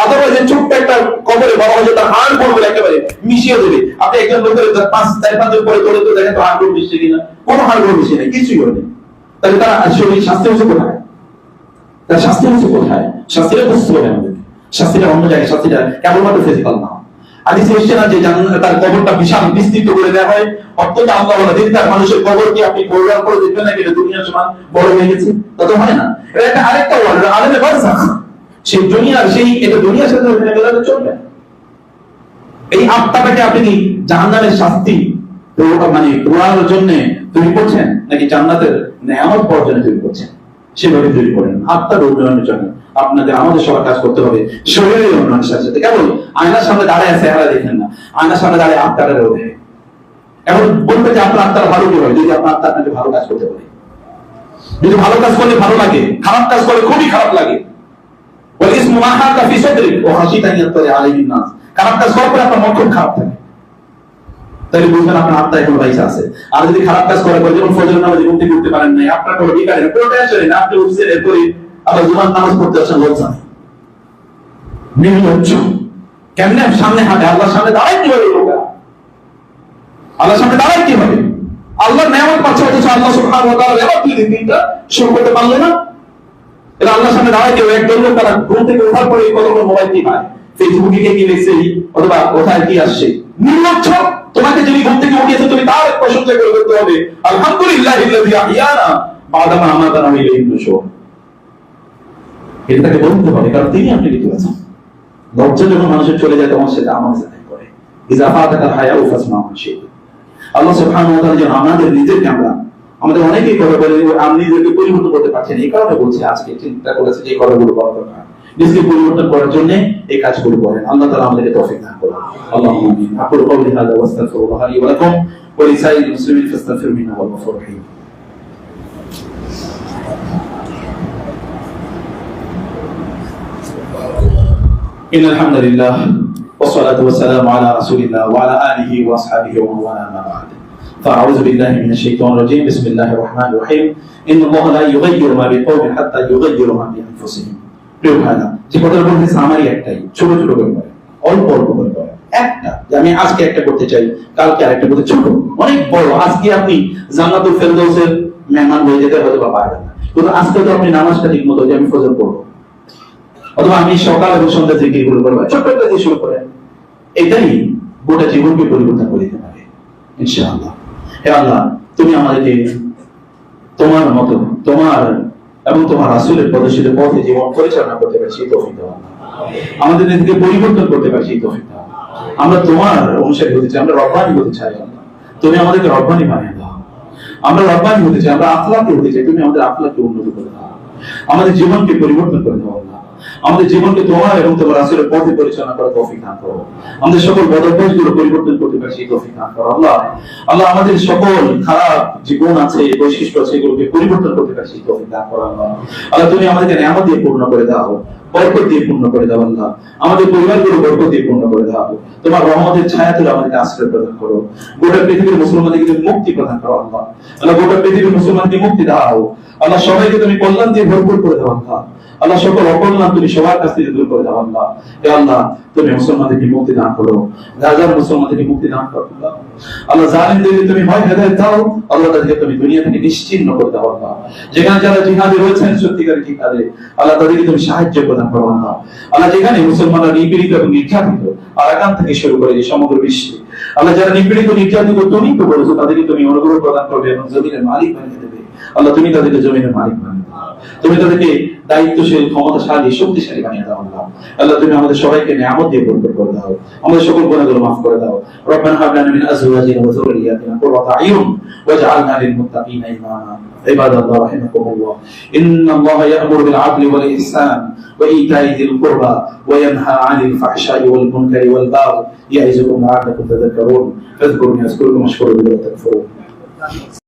আদারওয়াইজ ছোট্ট একটা কবরে বাবা হয়তো তার হাড় পড়বে একেবারে মিশিয়ে দেবে। আপনি একজন লোকের 5-4 দিন পরে তোলে তো দেখেন তো হাড় পড়ে মিশিয়ে কিনা, কোনো হাড় পড়ে মিশিয়ে নেই, কিছুই হয়নি। তাহলে তার শরীর শাস্তি হচ্ছে কোথায়? তার শাস্তি হচ্ছে কোথায়? শাস্তিটা বুঝতে হবে আমাদেরকে। শাস্তিটা অন্য জায়গায়, শাস্তিটা কেবলমাত্র ফিজিক্যাল না। হাদিসে এসেছে না যে তার কবরটা বিশাল বিস্তৃত করে দেওয়া হয়, অত্যন্ত আল্লাহ বলে দিন তার মানুষের কবর কি আপনি গোলগাল করে দেখবেন নাকি এটা দুনিয়ার সমান বড় হয়ে গেছে? তা তো হয় না। এটা একটা আরেকটা ওয়ার্ড, আলেমে বারজাখ। সেই দুনিয়ার এটা দুনিয়ার সাথে ওখানে মেলাতে চলবে। এই আত্মাটাকে আপনি কি জাহান্নামের শাস্তি মানে পোড়ানোর জন্য তৈরি করছেন নাকি জান্নাতের নেয়ামত পাওয়ার জন্য তৈরি করছেন? সেভাবে তৈরি করেন। আত্মার উন্নয়নের জন্য আমাদের সবার কাজ করতে হবে। শরীরের উন্নয়নের সাথে সাথে কেবল আয়নার সামনে দাঁড়ায় আছে চেহারা দেখেন না, আয়নার সামনে দাঁড়িয়ে আত্মাটা রোধে। এখন বলতে যে আপনার আত্মার ভালো কি হয়? যদি আপনার আত্মা আপনাকে ভালো কাজ করতে পারে, যদি ভালো কাজ করলে ভালো লাগে, খারাপ কাজ করলে খুবই খারাপ লাগে। খারাপ কাজ করার পরে আপনার মন খুব খারাপ থাকে, তাহলে বুঝবেন আপনার আত্মা এখন বাইসা আছে। আর যদি খারাপ কাজ করার পরে, যেমন ফজর নামাজ ঘুম থেকে উঠতে পারেন নাই, আপনার কোনো বিকারে না, কোনো টেনশন নেই, আপনি উঠছেন, এরপরে আবার জুমার নামাজ পড়তে আসেন, লজ্জা নেই, নির্লজ্জ। কেমনে সামনে হাঁটে? আল্লাহর সামনে দাঁড়ায় কিভাবে? আল্লাহর সামনে দাঁড়ায় কিভাবে? আল্লাহর নেয়ামত পাচ্ছে, অথচ আল্লাহ সুবহানাহু ওয়া তাআলা নেয়ামত দিয়ে দিনটা শুরু করতে পারলো না। এটা আল্লাহর সামনে দাঁড়ায় কেউ একজন লোক তারা ঘুম থেকে ওঠার পরে কতগুলো মোবাইল কি পায়, ফেসবুকে কে কি লিখছে অথবা কোথায় কি আসছে। নির্লজ্জ! তোমাকে যিনি ঘুম থেকে উঠিয়েছে তুমি তার প্রশংসা করে করতে হবে, আলহামদুলিল্লাহিল্লাযী আহইয়ানা বা'দা মা আমাতানা ওয়া ইলাইহিন নুশুর। এটাকে বলতে হবে, কারণ তিনি আপনাকে তুলেছেন। লজ্জা যখন মানুষের চলে যায় তখন সেটা আমার সাথে করে। ইযা ফাতাকাল হায়াউ ফাসমা মা শি'তা। আল্লাহ সুবহানাহু ওয়া তাআলা যেন আমাদের নিজেকে আমাদের অনেকেই কথা বলে আমি নিজেকে পরিবর্তন করতে পারছি না, এই কারণে বলছি আজকে চিন্তা করেছে যে এই কথাগুলো বলা দরকার, নিজেকে পরিবর্তন করার জন্য এই কাজগুলো করেন। আল্লাহ তাআলা আমাদেরকে তৌফিক দান করুন। আল্লাহুম্মা আমিন। আকুলু কওলি হাযা ওয়া আস্তাগফিরুল্লাহ লি ওয়া লাকুম ওয়া লিসাইরিল মুসলিমিন ফাস্তাগফিরুহু ইন্নাহু হুয়াল গফুরুর রাহিম। ইন্নাল হামদালিল্লাহ ওয়া সলাতু ওয়া সালামু আলা রাসূলিল্লাহ ওয়া আলা আলিহি ওয়া আসহাবিহি ওয়া মান ওয়ালা মা বা'দ। فأعوذ بالله من الشيطان الرجيم. بسم الله الرحمن الرحيم. إن الله لا يغير ما بقوم حتى يغيروا ما بأنفسهم. প্রিয় ভাইরা, যে কথাটা বলতেছি আমারই একটাই, ছোট ছোট ব্যাপার, অল্প অল্প ব্যাপার। একটা যে আমি আজকে একটা করতে চাই, কালকে আরেকটা করতে, ছোট অনেক বড়। আজকে আপনি জান্নাতুল ফেরদাউসের মেহমান হয়ে যেতে হয়তো বা পারবেন না, কিন্তু আজকে তো আপনি নামাজটা ঠিক মতো যে আমি ফজর পড়বো, অথবা আমি সকাল এবং সন্ধ্যা জিকির গুলো করবো, ছোট্ট একটা দিয়ে শুরু করেন, এটাই গোটা জীবনকে পরিবর্তন করে দিতে পারে ইনশাআল্লাহ। হে আল্লাহ, তুমি আমাদেরকে তোমার মতো, তোমার এবং তোমার রাসূলের প্রদর্শিত পথে জীবন পরিচালনা করতে পারি সেই তৌফিক দাও। আমাদের নিজেকে পরিবর্তন করতে পারি সেই তৌফিক দাও। আমরা তোমার অনুসারী হতে চাই, আমরা রব্বানি হতে চাই। তুমি আমাদেরকে রব্বানি বানিয়ে দাও। আমরা রব্বানি হতে চাই, আমরা আখলাকি হতে চাই, তুমি আমাদের আখলাককে উন্নত করে দাও। আমাদের জীবনকে পরিবর্তন করে দাও আল্লাহ। আমাদের জীবনকে তোমার এবং তোমার রাসূলের পথে পরিচালনা করার তৌফিক দান করো। আমাদের সকল বদঅভ্যাসগুলো পরিবর্তন করতে পারি সেই তৌফিক দান করো আল্লাহ। আল্লাহ আমাদের সকল খারাপ যে গুণ আছে, বৈশিষ্ট্য আছে, এগুলোকে পরিবর্তন করতে পারি সেই তৌফিক দান করো আল্লাহ। আল্লাহ তুমি আমাদেরকে নিয়ামত দিয়ে পূর্ণ করে দাও, বরকত দিয়ে পূর্ণ করে দাও আল্লাহ। আমাদের পরিবারগুলো বরকত দিয়ে পূর্ণ করে দাও। তোমার রহমতের ছায়া তুলে আমাদেরকে আশ্রয় প্রদান করো। গোটা পৃথিবীর মুসলমানদেরকে তুমি মুক্তি প্রদান করো আল্লাহ। আল্লাহ গোটা পৃথিবীর মুসলমানকে মুক্তি দাও আল্লাহ। সবাইকে তুমি কল্যাণ দিয়ে ভরপুর করে দাও আল্লাহ। আল্লাহ সকল অকল্যাণ তুমি সবার কাছ থেকে দূর করে দাও আল্লাহ। হে আল্লাহ তুমি মুসলমানদেরকে মুক্তি দান করো, গাজার মুসলমানদেরকে মুক্তি দান করো আল্লাহ। আল্লাহ জালিমদেরকে তুমি হয় হেদায়েত দাও আল্লাহ, তাদেরকে তুমি দুনিয়া থেকে নিশ্চিহ্ন করে দাও আল্লাহ। যেখানে যারা জিহাদে রয়েছেন সত্যিকার জিহাদে আল্লাহ, তাদেরকে তুমি সাহায্য প্রদান করো আল্লাহ। আল্লাহ যেখানে মুসলমানরা নিপীড়িত এবং নির্যাতিত, আরাকান থেকে শুরু করে যে সমগ্র বিশ্বে আল্লাহ যারা নিপীড়িত নির্যাতিত তুমি তো বলেছো, তাদেরকে তুমি অনুগ্রহ প্রদান করবে এবং জমিনের মালিক বানিয়ে দেবে আল্লাহ। তুমি তাদেরকে জমিনের মালিক বানিয়ে দাও, তুমি তাদেরকে দায়িত্বশীল, ক্ষমতাশালী, শক্তিশালী বানিয়ে দাও আল্লাহ। আল্লাহ তুমি আমাদের সবাইকে নিয়ামত দিয়ে ভরপুর করে দাও, আমাদের সকল গুনাহগুলো মাফ করে দাও। রব্বানা হাব লানা মিন আজওয়াজিনা ওয়া যুররিয়াতিনা কুররাতা আয়ুন ওয়াজআলনা লিল মুত্তাকিনা ইমামা। ইবাদাল্লাহ রাহিমাকুমুল্লাহ। ইন্নাল্লাহা ইয়া'মুরু বিল 'আদলি ওয়াল ইহসান ওয়া ইতা'i যিল কুরবা ওয়া ইয়ানহা 'আনিল ফাহশা'i ওয়াল মুনকারি ওয়াল বাগই ইয়া'iযুকুম লা'আল্লাকুম তাযাক্কারুন। ফাযকুরুনি আযকুরকুম ওয়াশকুরু লি ওয়া লাকুম।